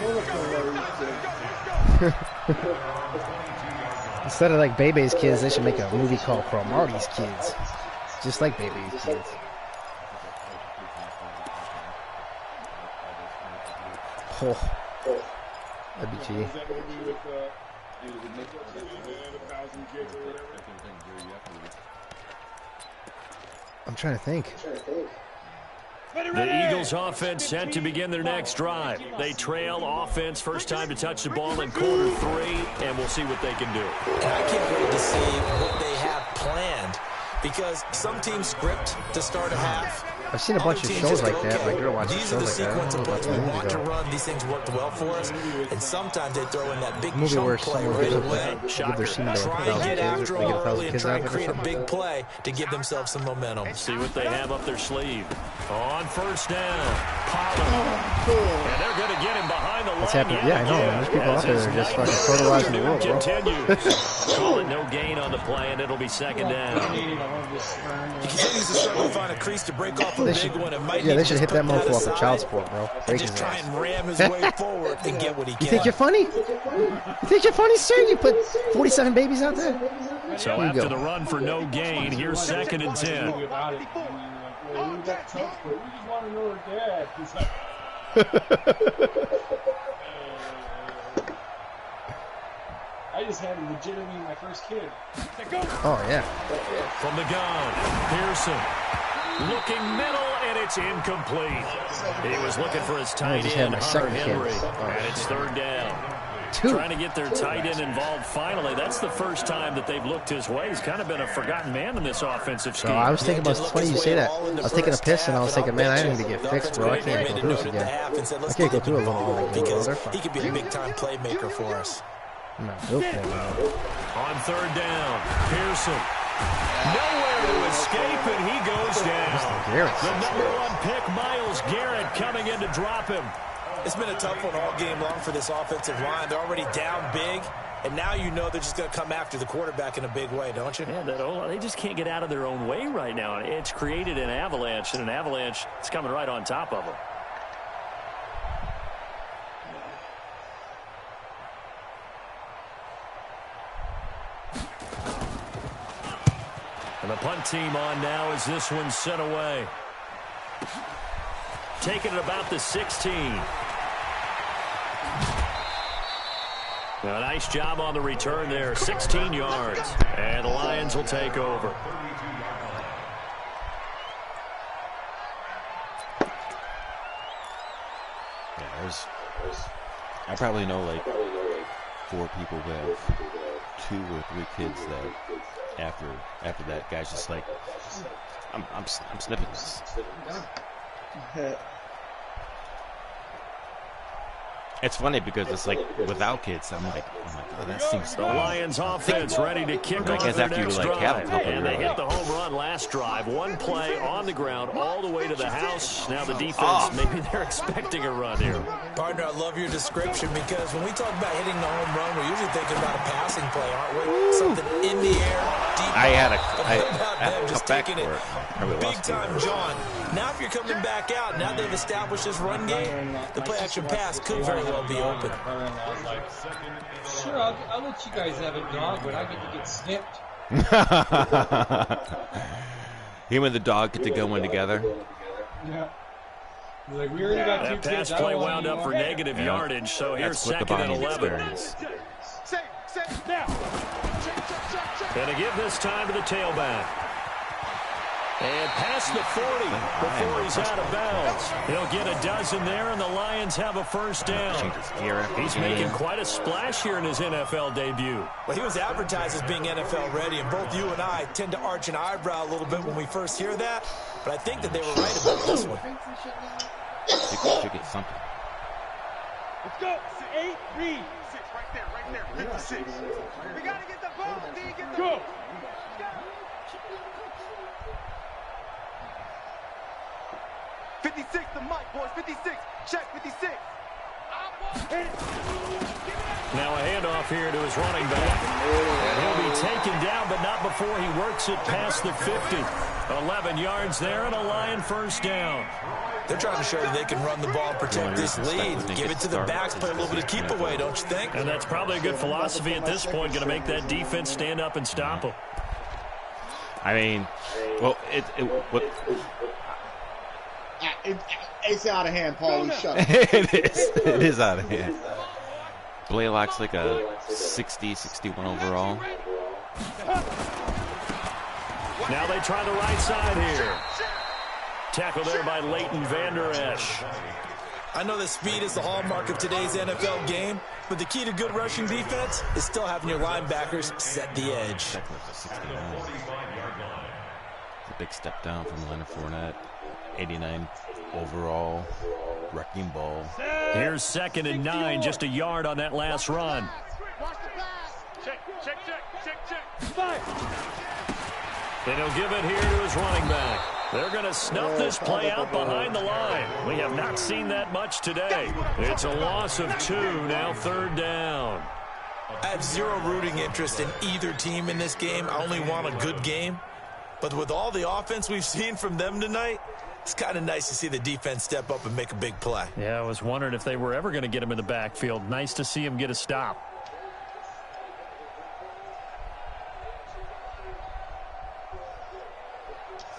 Instead of like Bebe's kids, they should make a movie called Marty's Kids. Just like Bebe's kids. Oh. That'd be cheap. I'm trying to think. The Eagles offense set to begin their next drive. They trail offense, first time to touch the ball in quarter 3, and we'll see what they can do. And I can't wait to see what they have planned, because some teams script to start a half. I've seen a bunch of shows like that. My girl watches shows like that. These are the sequence of plays we want to run. These things worked well for us. And sometimes they throw in that big chunk play right away. Try and get after them early and try and create a big play to give themselves some momentum. See what they have up their sleeve. On first down, Pollard. And they're going to get him behind the line. What's happening? Yeah, I know. There's people out there that are just fucking fertilizing the world, bro. Call it no gain on the play, and it'll be second down. He continues to struggle to find a crease to break off. They should hit that motherfucker off of child support, bro. And just try and ram his way forward and get what he can. You think you're funny? You think you're funny, sir? You put 47 babies out there? So after the run for no gain, here's 2nd and 10. I just had legitimately my first kid. Oh, yeah. From the gun, Pearson. Looking middle, and it's incomplete. He was looking for his tight end, Hunter Henry, and it's 3rd down. Trying to get their tight end involved finally. That's the first time that they've looked his way. He's kind of been a forgotten man in this offensive scheme. So I was thinking about, it's funny you say that. I was taking a piss, and I was thinking, man, I need to get fixed, bro. I can't go through this again. I can't go through a little bit again, because he could be a big-time playmaker for us. I'm not built for it, man. On 3rd down, Pearson. Nowhere to escape, and he goes down. Garrett's The #1 pick, Myles Garrett, coming in to drop him. It's been a tough one all game long for this offensive line. They're already down big, and now you know they're just going to come after the quarterback in a big way, don't you? Yeah, they just can't get out of their own way right now. It's created an avalanche, and an avalanche is coming right on top of them. And the punt team on now as this one's sent away. Taking it about the 16. A nice job on the return there. 16 yards. And the Lions will take over. Yeah, I probably know like 4 people who have 2 or 3 kids that after that guy's just like, I'm snipping this. It's funny because it's like without kids, I'm like, oh, that seems. The Lions offense ready to kick off their next drive. And they hit the home run last drive. One play on the ground all the way to the house. Now the defense, maybe they're expecting a run here. Partner, I love your description because when we talk about hitting the home run, we're usually thinking about a passing play, aren't we? Something in the air, deep. I had them just taking it big time, it. John. Now if you're coming back out, now they've established this run game, the play action pass could very well be open. Sure, I'll let you guys have a dog, but I get to get snipped. Him and the dog get to go in together. Yeah. Like, we already got 2 that pass play wound up for negative yardage, so here's second and 11. Gonna give this time to the tailback. And past the 40 before he's out of bounds. He'll get a dozen there, and the Lions have a first down. He's making quite a splash here in his NFL debut. Well, he was advertised as being NFL ready, and both you and I tend to arch an eyebrow a little bit when we first hear that, but I think that they were right about this one. Should get something. Let's go. 8, read. 6, right there. 56. We got to get the ball. Get the go. 56, the mic, boys. 56. Check 56. Now a handoff here to his running back. And he'll be taken down, but not before he works it past the 50. 11 yards there and a Lion first down. They're trying to show you they can run the ball, protect this lead, give it to the backs, play a little bit of keep away, don't you think? And that's probably a good philosophy at this point, going to make that defense stand up and stop them. I mean, well, it's out of hand, Paulie. Shut up. It is out of hand. Blaylock's like a 60, 61 overall. Now they try the right side here. Tackle there by Leighton Vander Esch. I know that speed is the hallmark of today's NFL game, but the key to good rushing defense is still having your linebackers set the edge. It's a big step down from Leonard Fournette. 89 overall. Wrecking ball. Here's 2nd and 9, just a yard on that last run. Check. Then he'll give it here to his running back. They're going to snuff this play out behind the line. We have not seen that much today. It's a loss of 2, now 3rd down. I have zero rooting interest in either team in this game. I only want a good game. But with all the offense we've seen from them tonight, it's kind of nice to see the defense step up and make a big play. Yeah, I was wondering if they were ever going to get him in the backfield. Nice to see him get a stop.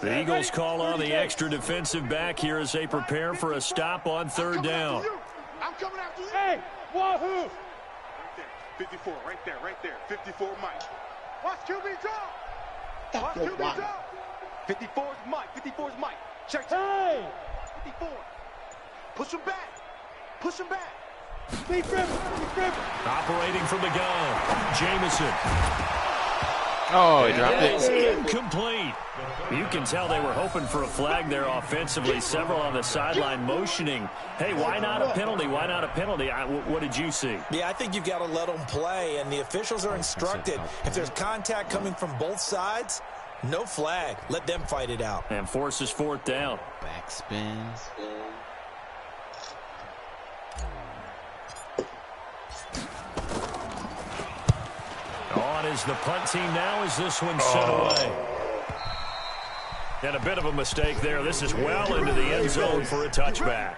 The Eagles call on the extra defensive back here as they prepare for a stop on 3rd down. I'm coming after you. Hey, wahoo! 54, right there. 54, Mike. Watch QB drop. Watch QB drop. 54's Mike. Check. Hey! 54. Push him back. Be driven. Operating from the gun, Jamison. Oh, he dropped it. It's incomplete. You can tell they were hoping for a flag there offensively. Several on the sideline motioning. Hey, why not a penalty? What did you see? Yeah, I think you've got to let them play, and the officials are instructed. If there's contact coming from both sides, No flag. Let them fight it out. And forces fourth down. Backspin. On is the punt team now as this one set away. And a bit of a mistake there. This is well into the end zone for a touchback.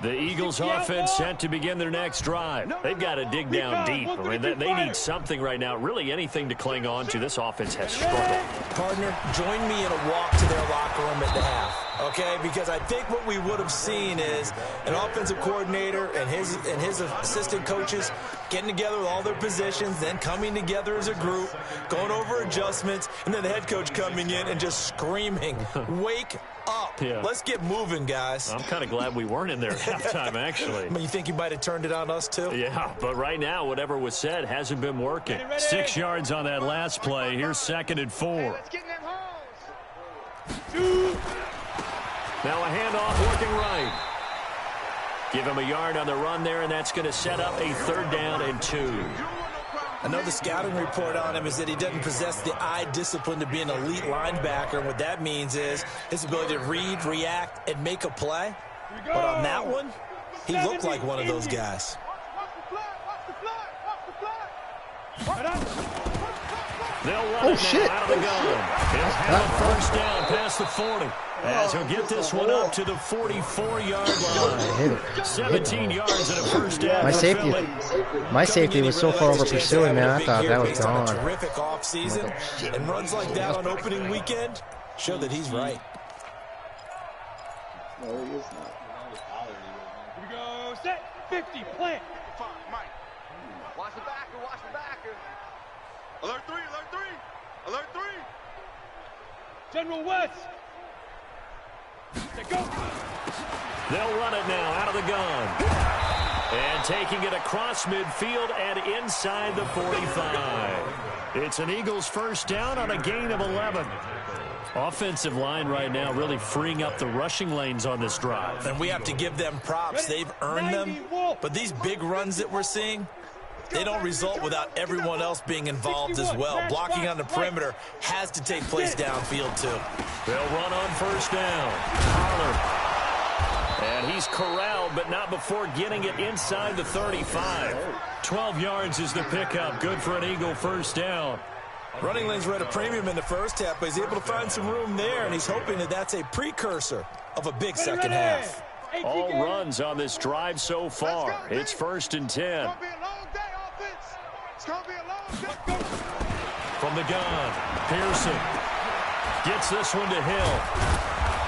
The Eagles offense set to begin their next drive. They've got to dig down deep. I mean, they need something right now, really anything to cling on to. This offense has struggled. Partner, join me in a walk to their locker room at the half, okay? Because I think what we would have seen is an offensive coordinator and his assistant coaches getting together with all their positions, then coming together as a group, going over adjustments, and then the head coach coming in and just screaming, wake up. Yeah. Let's get moving, guys. I'm kind of glad we weren't in there at halftime, actually. I mean, you think you might have turned it on us, too? Yeah, but right now, whatever was said hasn't been working. 6 yards on that last play. Here's 2nd and 4. Let's get in them holes. Now a handoff working right. Give him a yard on the run there, and that's going to set up a 3rd down and 2. Another scouting report on him is that he doesn't possess the eye discipline to be an elite linebacker. And what that means is his ability to read, react, and make a play. But on that one, he looked like one of those guys. They'll run it now out of the gun. He'll have a 1st down past the 40. As he'll get this one up to the 44-yard line. 17 yards and a 1st down. My safety was so far over pursuing, man. I thought that was gone. Terrific offseason, and runs like that on opening weekend show that he's right. No, he is not. Here we go. Set. 50. Plant. Mike. Watch the backer. Watch the backer. Alert 3. Alert 3. Alert 3. General West. They'll run it now out of the gun. And taking it across midfield and inside the 45. It's an Eagles 1st down on a gain of 11. Offensive line right now really freeing up the rushing lanes on this drive. And we have to give them props. They've earned them. But these big runs that we're seeing, they don't result without everyone else being involved as well. Blocking on the perimeter has to take place downfield, too. They'll run on 1st down. Pollard. And he's corralled, but not before getting it inside the 35. 12 yards is the pickup. Good for an Eagle 1st down. Running lanes were at a premium in the first half, but he's able to find some room there, and he's hoping that that's a precursor of a big second half. All runs on this drive so far. It's 1st and 10. From the gun, Pearson gets this one to Hill.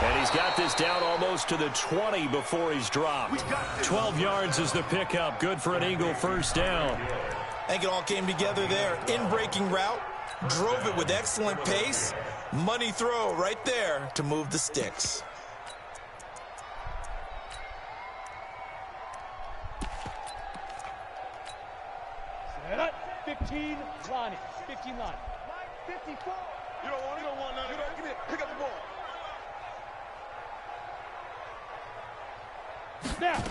And he's got this down almost to the 20 before he's dropped. 12 yards is the pickup. Good for an Eagle 1st down. I think it all came together there. In-breaking route, drove it with excellent pace. Money throw right there to move the sticks. Set up. 15 Lonnie. 15 Lonnie. 54. You don't want none. Give me it. Pick up the ball. Snap.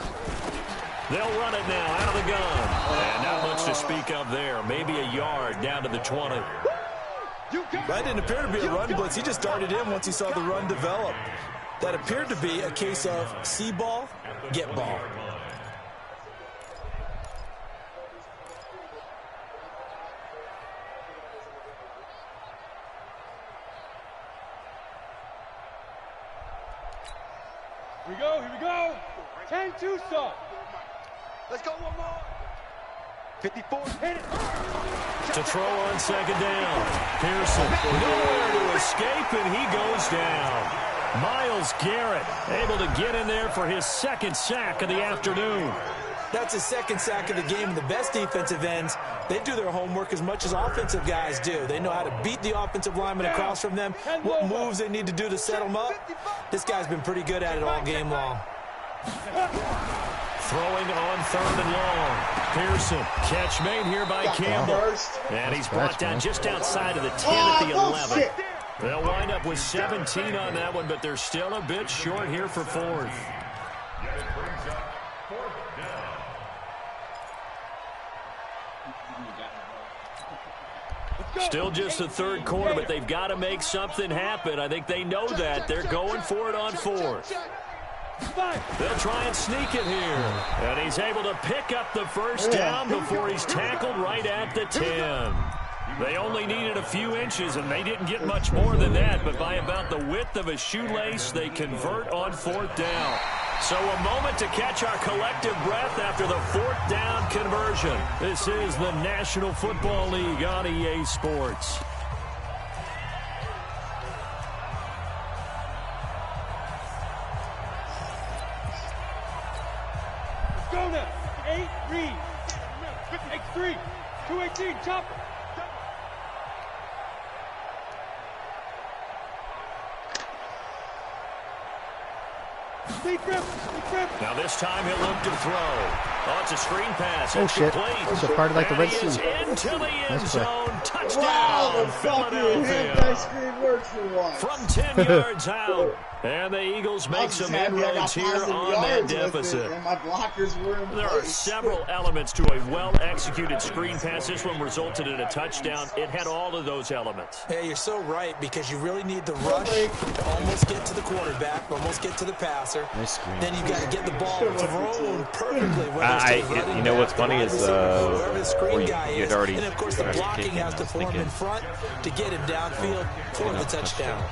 They'll run it now out of the gun. And not much to speak of there. Maybe a yard down to the 20. That didn't appear to be a run blitz. He just darted in once he saw the run develop. That appeared to be a case of see ball, get ball. Here we go. 10 Tucson. Let's go one more. 54. Hit it. To throw on 2nd down. Pearson nowhere to escape, and he goes down. Myles Garrett able to get in there for his 2nd sack of the afternoon. That's his 2nd sack of the game. And the best defensive ends, they do their homework as much as offensive guys do. They know how to beat the offensive lineman across from them, what moves they need to do to set them up. This guy's been pretty good at it all game long. Throwing on 3rd and long. Pearson, catch made here by Campbell. And he's brought down just outside of the 10 at the 11. They'll wind up with 17 on that one, but they're still a bit short here for 4th. Still just the 3rd quarter, but they've got to make something happen. I think they know that. They're going for it on 4th. They'll try and sneak it here. And he's able to pick up the first down before he's tackled right at the 10. They only needed a few inches, and they didn't get much more than that. But by about the width of a shoelace, they convert on 4th down. So a moment to catch our collective breath after the 4th down conversion. This is the National Football League on EA Sports. Go now. 8, Reed. X3. 218, chopper. Now this time he'll look to throw. Oh, it's a screen pass. Oh, shit. It's a part of like the Red Sea. Into the end zone. Touchdown, Wow, the fucking hand screen worked for once. From 10 yards out. And the Eagles make some inroads here on that deficit. And my blockers were in There are several elements to a well-executed screen pass. This one resulted in a touchdown. It had all of those elements. Yeah, you're so right, because you really need the rush to almost get to the quarterback, almost get to the passer. Then you've got to get the ball thrown perfectly. You know what's funny is you'd already. And of course, the blocking has to form in front to get him downfield for the touchdown.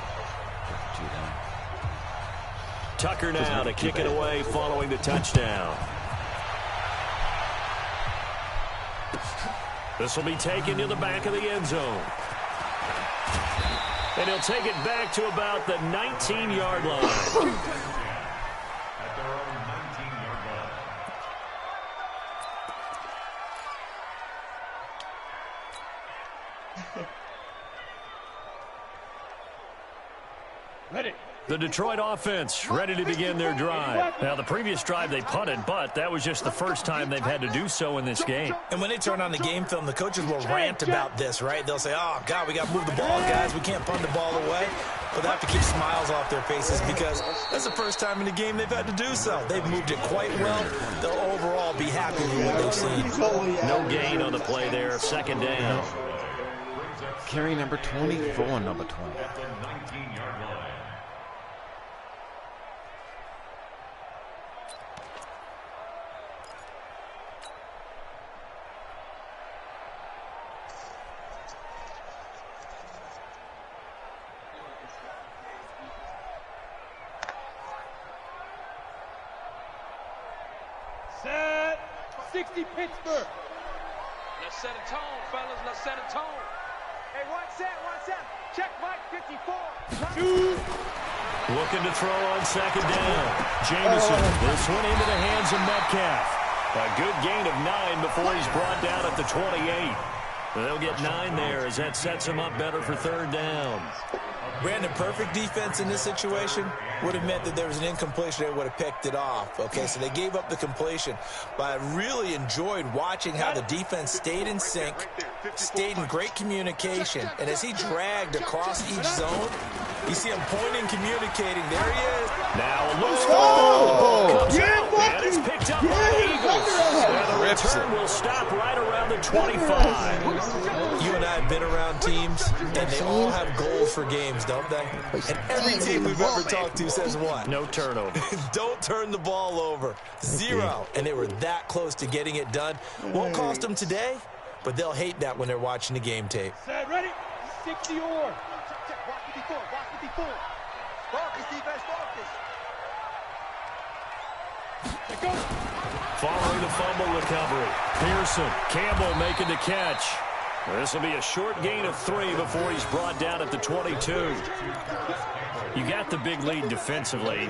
Tucker now to kick it away following the touchdown. This will be taken to the back of the end zone. And he'll take it back to about the 19-yard line. At their own 19-yard line. Ready. The Detroit offense ready to begin their drive. Now, the previous drive they punted, but that was just the first time they've had to do so in this game. And when they turn on the game film, the coaches will rant about this, right? They'll say, oh, God, we got to move the ball, guys. We can't punt the ball away. But they have to keep smiles off their faces because that's the first time in the game they've had to do so. They've moved it quite well. They'll overall be happy with what they've seen. No gain on the play there. 2nd down. Carry number 24, number 20. At the 19-yard line. Set. 60 Pittsburgh. Let's set a tone, fellas. Let's set a tone. Hey, one set. Check Mike, 54. 2. Looking to throw on 2nd down. Jameson, this one into the hands of Metcalf. A good gain of 9 before he's brought down at the 28. They'll get 9 there as that sets him up better for 3rd down. Brandon, perfect defense in this situation would have meant that there was an incompletion. They would have picked it off. Okay, so they gave up the completion. But I really enjoyed watching how the defense stayed in sync, stayed in great communication. And as he dragged across each zone, you see him pointing, communicating. There he is. Now a loose ball. And it's picked up by the Eagles. And the return will stop right around the 25. You and I have been around teams, and they all have goals for games, don't they? And every team we've ever talked to says what? No turnover. Don't turn the ball over. 0. And they were that close to getting it done. Won't cost them today, but they'll hate that when they're watching the game tape. Set. Ready. 60 or. Watch 54. Focus, defense, focus. Go. Following the fumble recovery. Pearson, Campbell making the catch. This will be a short gain of 3 before he's brought down at the 22. You got the big lead defensively,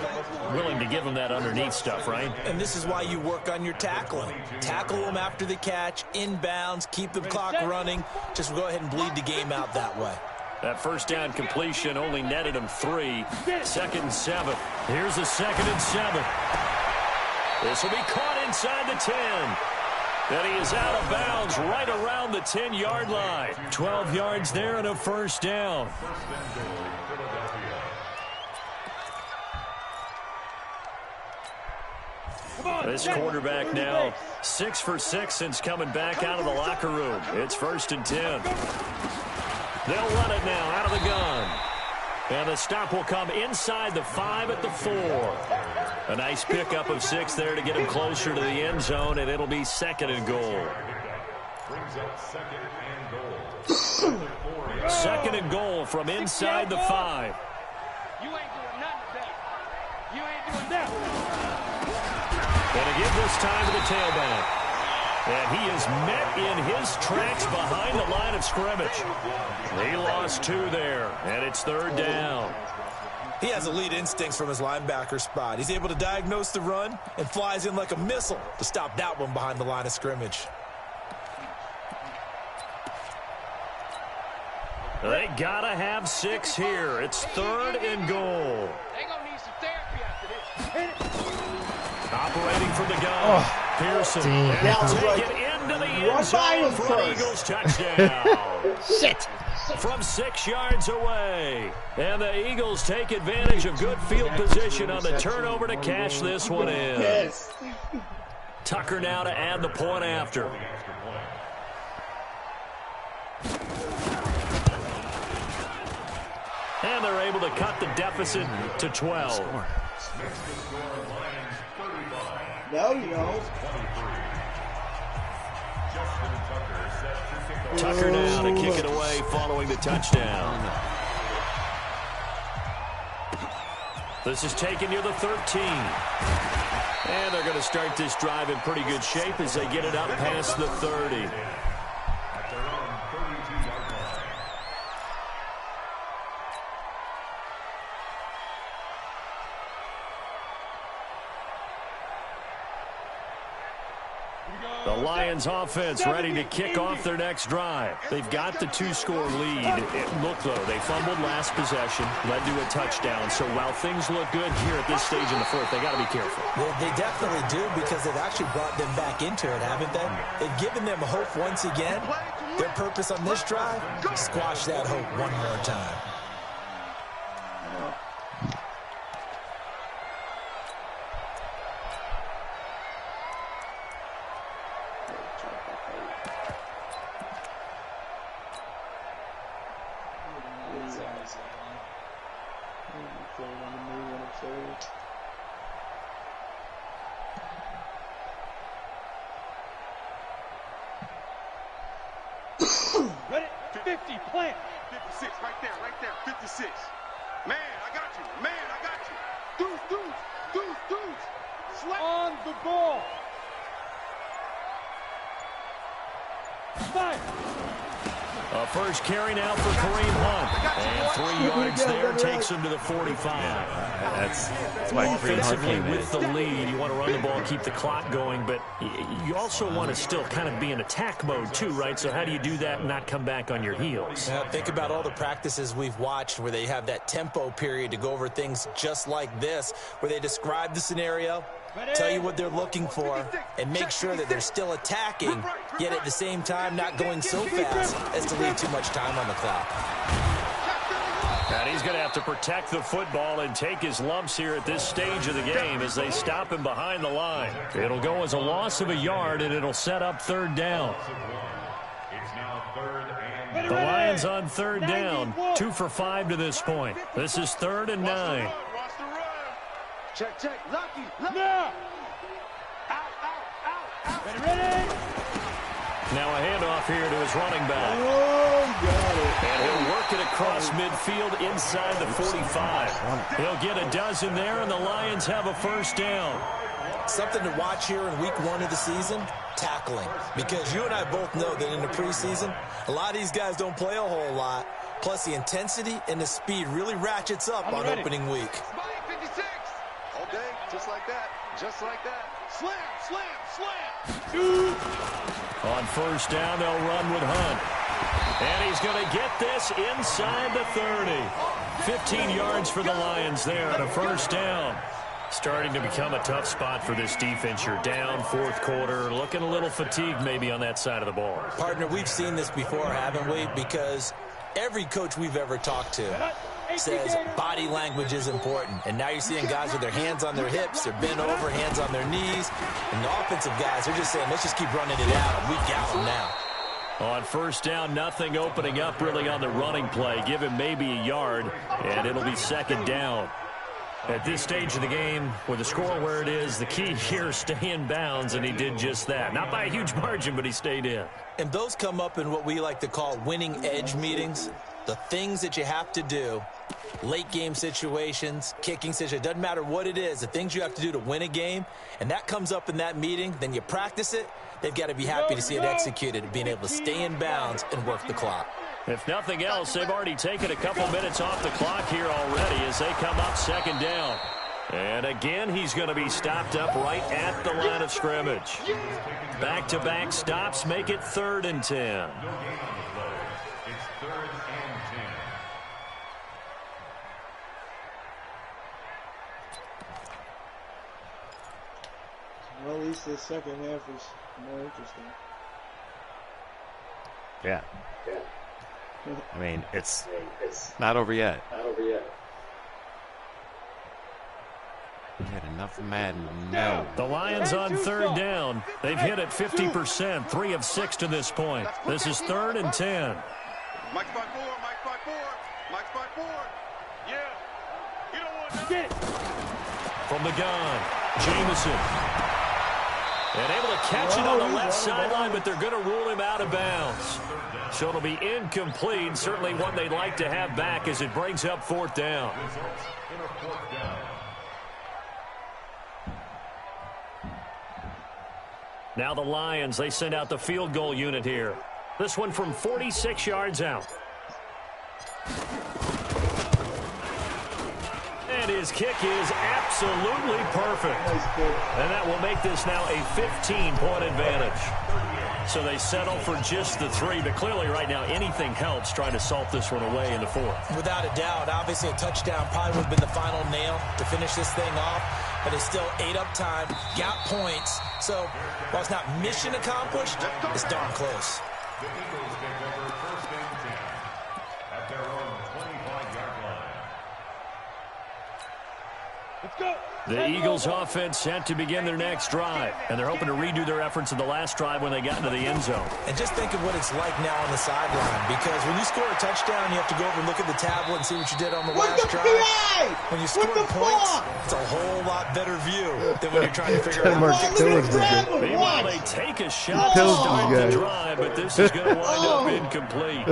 willing to give him that underneath stuff, right? And this is why you work on your tackling. Tackle them after the catch, inbounds, keep the clock running. Just go ahead and bleed the game out that way. That first down completion only netted him 3. 2nd and 7. Here's a 2nd and 7. This will be caught inside the 10. And he is out of bounds right around the 10-yard line. 12 yards there and a first down. This quarterback now 6 for 6 since coming back out of the locker room. It's 1st and 10. They'll run it now out of the gun. And the stop will come inside the 5 at the 4. A nice pickup of 6 there to get him closer to the end zone, and it'll be 2nd and goal. Brings up 2nd and goal. 2nd and goal from inside the 5. You ain't doing nothing today. You ain't doing nothing. And to give this time to the tailback. And he is met in his tracks behind the line of scrimmage. He lost 2 there, and it's 3rd down. He has elite instincts from his linebacker spot. He's able to diagnose the run and flies in like a missile to stop that one behind the line of scrimmage. They gotta have 6 here. It's 3rd and goal. They gonna need some therapy after this. Operating from the gun. Pearson. Take it into the end zone for an Eagles touchdown. Shit. From 6 yards away. And the Eagles take advantage of good field position on the turnover to cash this one in. Yes. Tucker now to add the point after. And they're able to cut the deficit to 12. No, you don't. Tucker now to kick it away following the touchdown. This is taken near the 13. And they're going to start this drive in pretty good shape as they get it up past the 30. The Lions offense ready to kick off their next drive. They've got the 2-score lead. Look, though, they fumbled last possession, led to a touchdown. So while things look good here at this stage in the 4th, they got to be careful. They definitely do, because they've actually brought them back into it, haven't they? They've given them hope once again. Their purpose on this drive, squash that hope one more time. Ready? 50, plant. 56, right there, 56. Man, I got you. Man, I got you. Deuce. Slap. On the ball. 5. A first carry now for Kareem Hunt. And 3 yards there takes him to the 45. That's why Kareem Hunt came in. With the lead, you want to run the ball, keep the clock going, but you also want to still kind of be in attack mode too, right? So how do you do that and not come back on your heels? Now, think about all the practices we've watched where they have that tempo period to go over things just like this, where they describe the scenario, tell you what they're looking for, and make sure that they're still attacking, yet at the same time not going so fast as to leave too much time on the clock. And he's going to have to protect the football and take his lumps here at this stage of the game as they stop him behind the line. It'll go as a loss of a yard, and it'll set up 3rd down. The Lions on 3rd down, 2 for 5 to this point. This is 3rd and 9. Check. Lucky. Now. Out. Ready. Now a handoff here to his running back. Got it. And he'll work it across midfield inside the 45. He'll get a dozen there, and the Lions have a first down. Something to watch here in week 1 of the season, tackling. Because you and I both know that in the preseason, a lot of these guys don't play a whole lot. Plus, the intensity and the speed really ratchets up on opening week. 56. All day, just like that. Slam. On first down, they'll run with Hunt. And he's going to get this inside the 30. 15 yards for the Lions there on a first down. Starting to become a tough spot for this defense. You're down fourth quarter, looking a little fatigued maybe on that side of the ball. Partner, we've seen this before, haven't we? Because every coach we've ever talked to says body language is important. And now you're seeing guys with their hands on their hips, they're bent over, hands on their knees. And the offensive guys are just saying, let's just keep running it out. We got them now. On first down, nothing opening up really on the running play. Give him maybe a yard, and it'll be second down. At this stage of the game, with the score where it is, the key here is stay in bounds, and he did just that. Not by a huge margin, but he stayed in. And those come up in what we like to call winning edge meetings. The things that you have to do, late game situations, kicking situations, doesn't matter what it is, the things you have to do to win a game, and that comes up in that meeting, then you practice it. They've got to be happy to see it executed, being able to stay in bounds and work the clock. If nothing else, they've already taken a couple minutes off the clock here already as they come up second down. And again, he's going to be stopped up right at the line of scrimmage. Back-to-back stops make it 3rd and 10. Well, at least the second half is more interesting. Yeah. I mean, it's not over yet. We had enough Madden. No. The Lions on 3rd down. They've hit it 50%, 3 of 6 to this point. This is 3rd and 10. Mike's by 4, Mike's by 4, Mike's by 4. Yeah. You don't want Get it. From the gun, Jameson. And able to catch it on the left sideline, but they're going to rule him out of bounds. So it'll be incomplete. Certainly one they'd like to have back as it brings up 4th down. Now the Lions, they send out the field goal unit here. This one from 46 yards out. And his kick is absolutely perfect. And that will make this now a 15-point advantage. So they settle for just the 3, but clearly right now anything helps trying to salt this one away in the 4th. Without a doubt, obviously a touchdown probably would have been the final nail to finish this thing off, but it's still 8 up time, got points. So while it's not mission accomplished, it's darn close. The Eagles take over 1st and 10 at their own 25-yard line. Let's go. The Eagles offense set to begin their next drive, and they're hoping to redo their efforts in the last drive when they got into the end zone. And just think of what it's like now on the sideline, because when you score a touchdown, you have to go over and look at the tablet and see what you did on the last drive. When you score points, it's a whole lot better view than when you're trying to figure out. Meanwhile, they take a shot to start the drive, but this is going to wind up incomplete.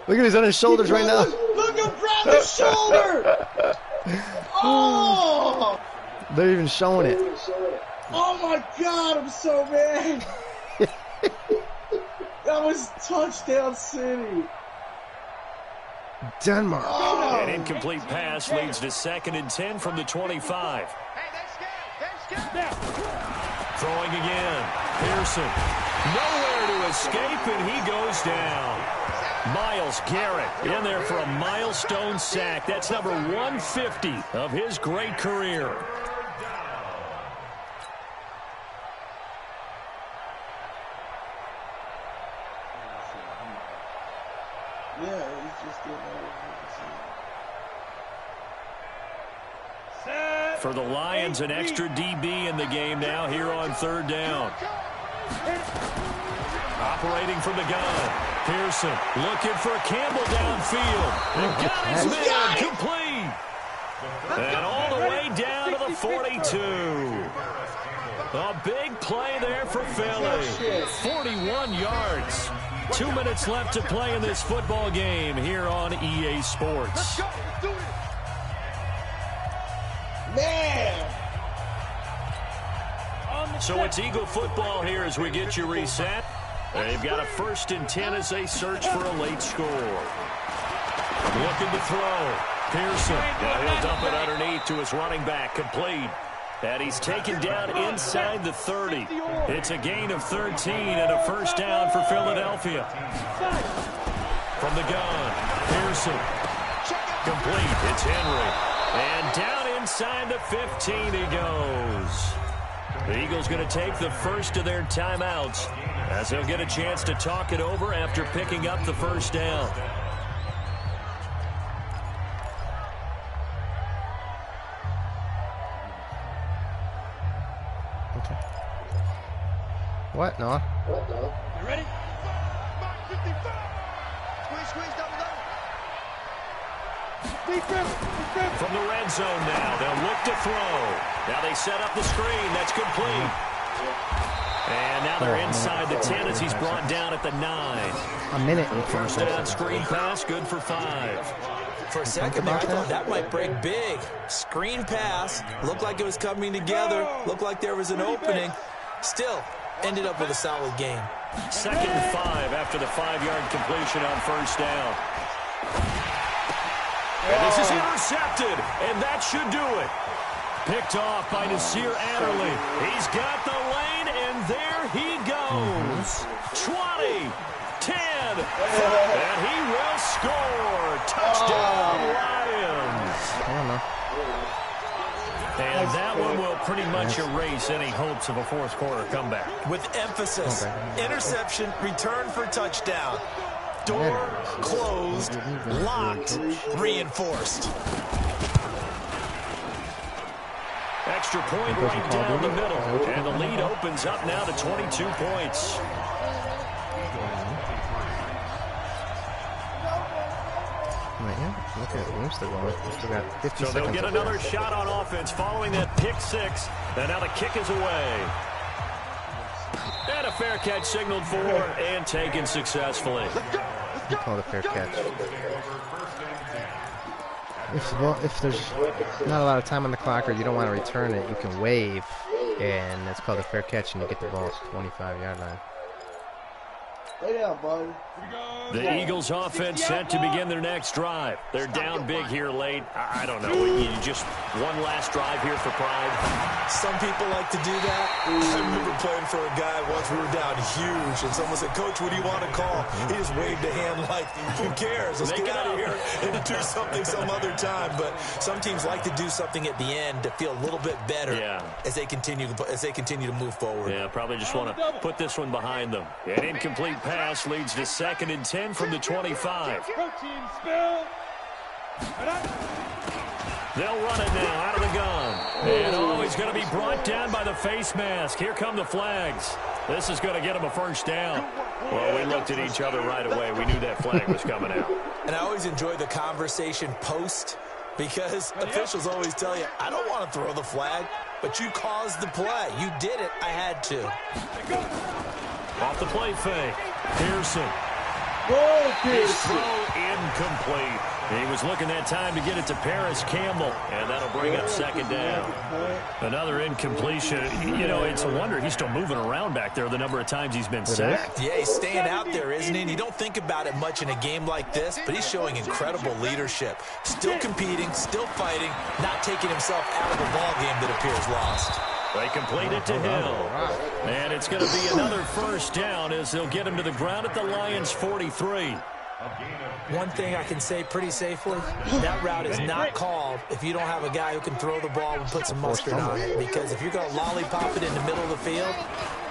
Look at his on his shoulders right now. Look him grab his shoulder! Oh! They're even showing it. Oh my God, I'm so mad. That was touchdown city. Denmark. Oh. An incomplete pass leads to 2nd and 10 from the 25. Throwing again. Pearson. Nowhere to escape, and he goes down. Myles Garrett in there for a milestone sack. That's number 150 of his great career. Yeah, he's just getting For the Lions, an extra DB in the game now here on 3rd down. Operating from the gun. Pearson looking for Campbell downfield. And got his man complete. And all the way down to the 42. A big play there for Philly. 41 yards. 2 minutes left to play in this football game here on EA Sports. Man! So it's Eagle football here as we get you reset. They've got a 1st and 10 as they search for a late score. Looking to throw. Pearson. Now he'll dump it underneath to his running back. Complete. And he's taken down inside the 30. It's a gain of 13 and a 1st down for Philadelphia. From the gun. Pearson. Complete. It's Henry. And down inside the 15 he goes. The Eagles going to take the first of their timeouts as they'll get a chance to talk it over after picking up the first down. Okay. What? No. You ready? Squeeze, double. From the red zone now, they'll look to throw. Now they set up the screen. That's complete. And now they're inside the 10 as he's brought down at the 9. A minute. First down screen pass, good for 5. For a second there, I thought that might break big. Screen pass, looked like it was coming together, looked like there was an opening. Still, ended up with a solid game. 2nd and 5 after the 5-yard completion on first down. And this is intercepted, and that should do it. Picked off by Nasir Adderley. He's got the lane, and there he goes. 20, 10, and he will score. Touchdown, Lions. I don't know. And that one will pretty much erase any hopes of a fourth quarter comeback. With emphasis, interception, return for touchdown. Door closed, locked, reinforced. Extra point right down the middle. And the lead opens up now to 22 points. Look at we're still going. We still got 50 seconds. So they'll get another shot on offense following that pick 6. And now the kick is away. And a fair catch signaled for and taken successfully. You call it a fair catch. If there's not a lot of time on the clock or you don't want to return it, you can wave, and that's called a fair catch, and you get the ball to the 25-yard line. Lay down, bud. The Eagles offense set to begin their next drive. They're down big here late. I don't know. You just one last drive here for pride. Some people like to do that. I remember playing for a guy once. We were down huge, and someone said, "Coach, what do you want to call?" He just waved a hand like, "Who cares? Let's get out of here and do something some other time." But some teams like to do something at the end to feel a little bit better as they continue to move forward. Yeah, probably just want to put this one behind them. An incomplete pass leads to 2nd and 10 from the 25. They'll run it now out of the gun. And he's going to be brought down by the face mask. Here come the flags. This is going to get him a first down. Well, we looked at each other right away. We knew that flag was coming out. And I always enjoy the conversation post, because officials always tell you, I don't want to throw the flag, but you caused the play. You did it. I had to. Off the play fake. Pearson. His throw incomplete. He was looking that time to get it to Paris Campbell, and that'll bring up 2nd down. Another incompletion. You know, it's a wonder he's still moving around back there the number of times he's been sacked. Yeah, he's staying out there, isn't he? And you don't think about it much in a game like this, but he's showing incredible leadership. Still competing, still fighting, not taking himself out of the ball game that appears lost. They complete it to Hill. And it's going to be another first down as they'll get him to the ground at the Lions' 43. One thing I can say pretty safely, that route is not called if you don't have a guy who can throw the ball and put some mustard on it. Because if you're going to lollipop it in the middle of the field,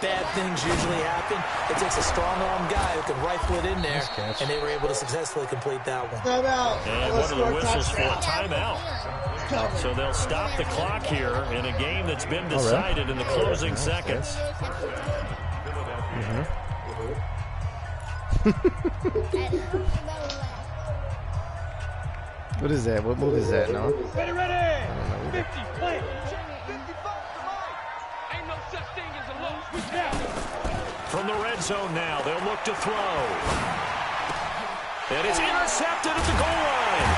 bad things usually happen. It takes a strong-arm guy who can rifle it in there, and they were able to successfully complete that one. Timeout. And one of the whistles for a timeout. So they'll stop the clock here in a game that's been decided in the closing seconds. What is that? What move is that, no? Ready, ready! 50, play! 55 ain't no such thing as a loss. We count. From the red zone now, they'll look to throw. And it's intercepted at the goal line.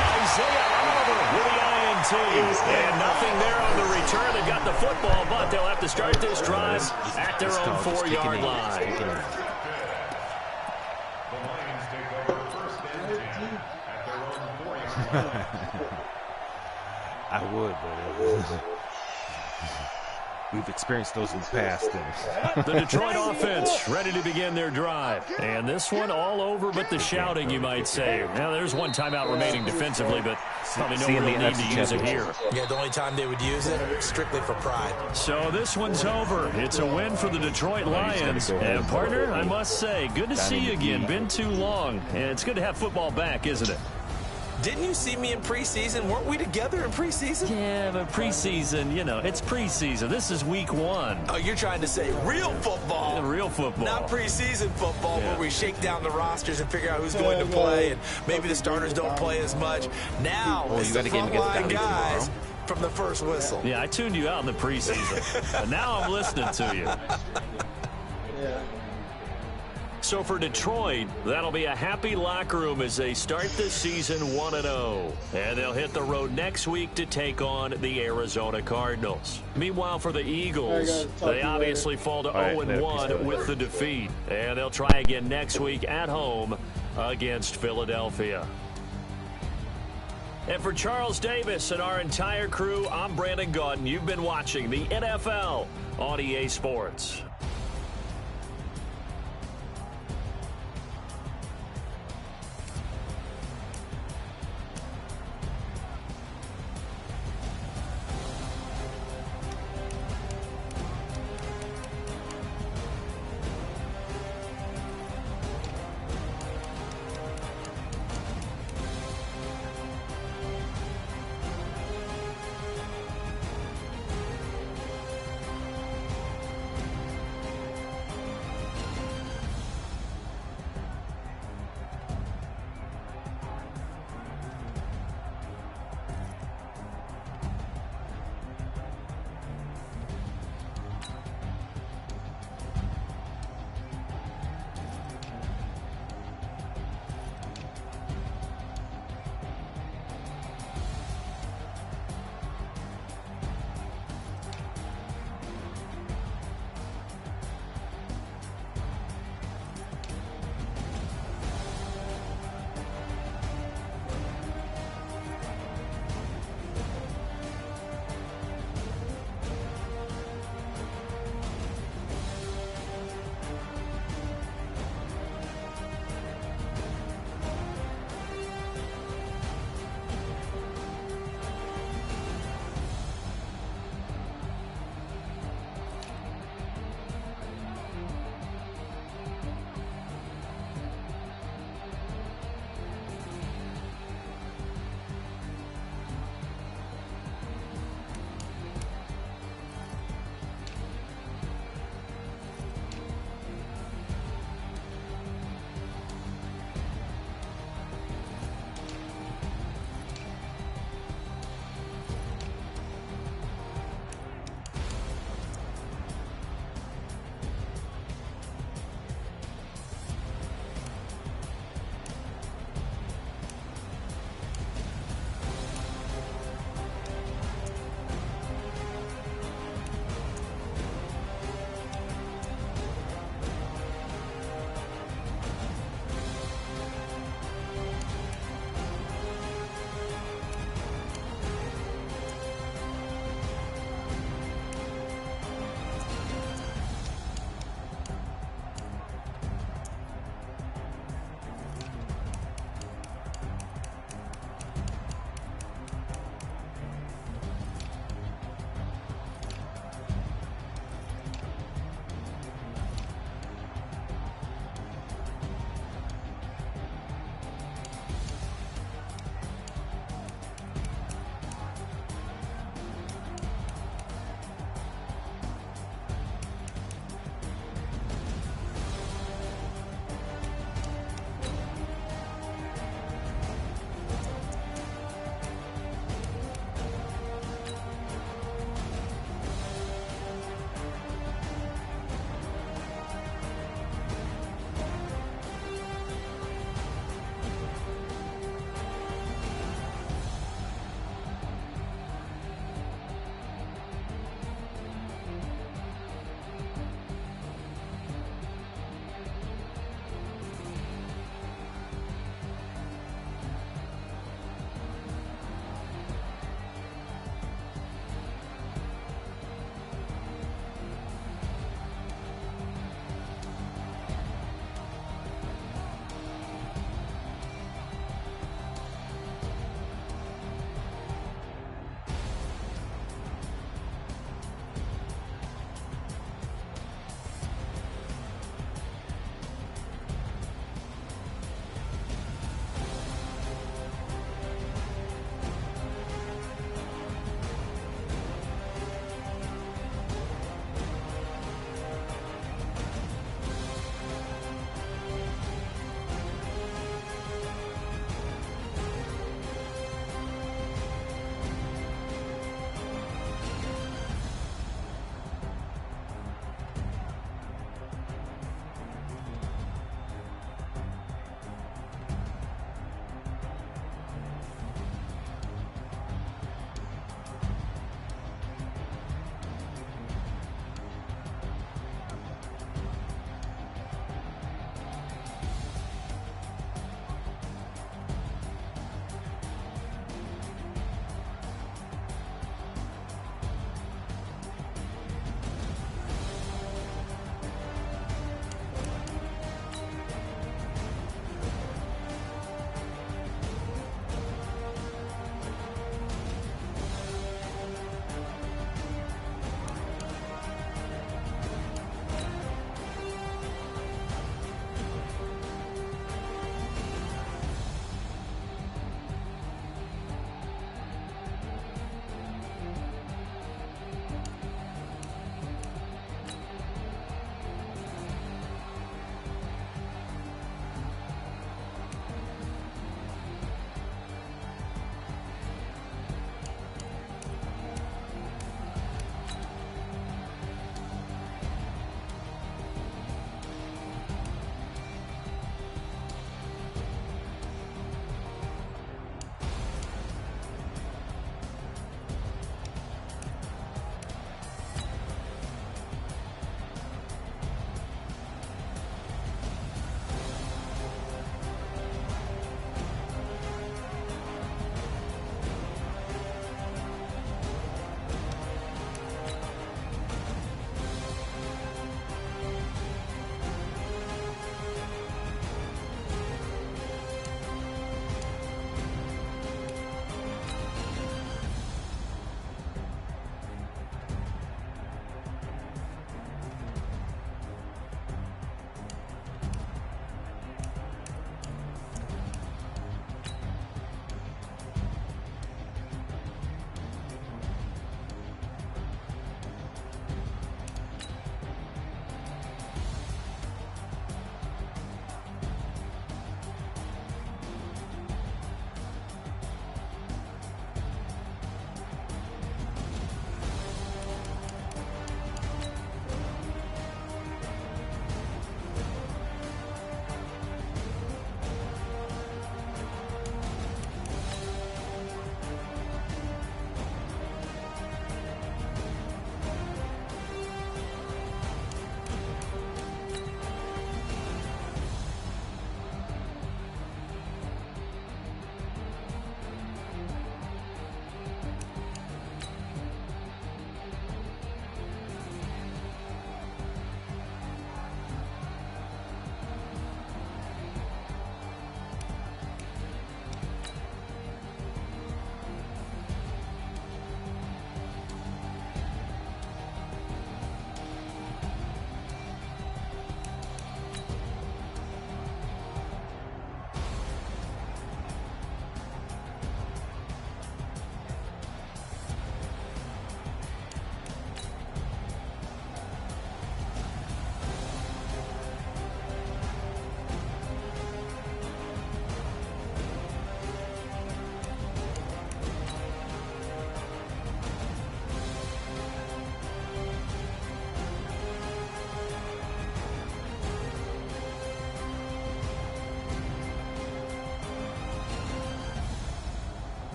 Isaiah Oliver with the INT. And nothing there on the return. They've got the football, but they'll have to start this drive at their own 4-yard line. I would, but we've experienced those in the past. And The Detroit offense ready to begin their drive. And this one all over but the shouting, you might say. Now, there's one timeout remaining defensively, but probably no real need to use it here. Yeah, the only time they would use it, strictly for pride. So this one's over. It's a win for the Detroit Lions. And, partner, I must say, good to see you again. Been too long. And it's good to have football back, isn't it? Didn't you see me in preseason? Weren't we together in preseason? Yeah, but preseason, you know, it's preseason. This is week 1. Oh, you're trying to say real football. Yeah, real football. Not preseason football where we shake down the rosters and figure out who's going to play, and maybe the starters don't play as much. Now, it's the frontline guys from the first whistle. Yeah, I tuned you out in the preseason. But now I'm listening to you. Yeah. So for Detroit, that'll be a happy locker room as they start this season 1-0. And they'll hit the road next week to take on the Arizona Cardinals. Meanwhile, for the Eagles, they obviously fall to 0-1 with the defeat. And they'll try again next week at home against Philadelphia. And for Charles Davis and our entire crew, I'm Brandon Gaudin. You've been watching the NFL on EA Sports.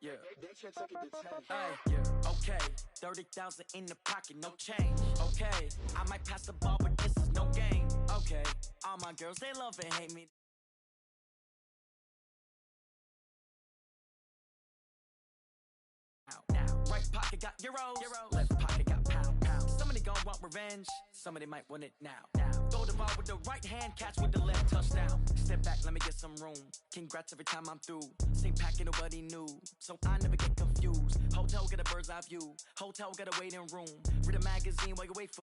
yeah. Hey, yeah, okay. 30,000 in the pocket, no change. Okay, I might pass the ball, but this is no game. Okay, all my girls, they love and hate me. Now, right pocket got euros, left pocket got pound. Somebody gon' want revenge, somebody might want it now. Throw the ball with the right hand, catch with the left, touchdown. Step back, let me get some room. Congrats every time I'm through. Same packet, nobody knew, so I never get confused. Hotel got a bird's eye view, hotel got a waiting room. Read a magazine while you wait for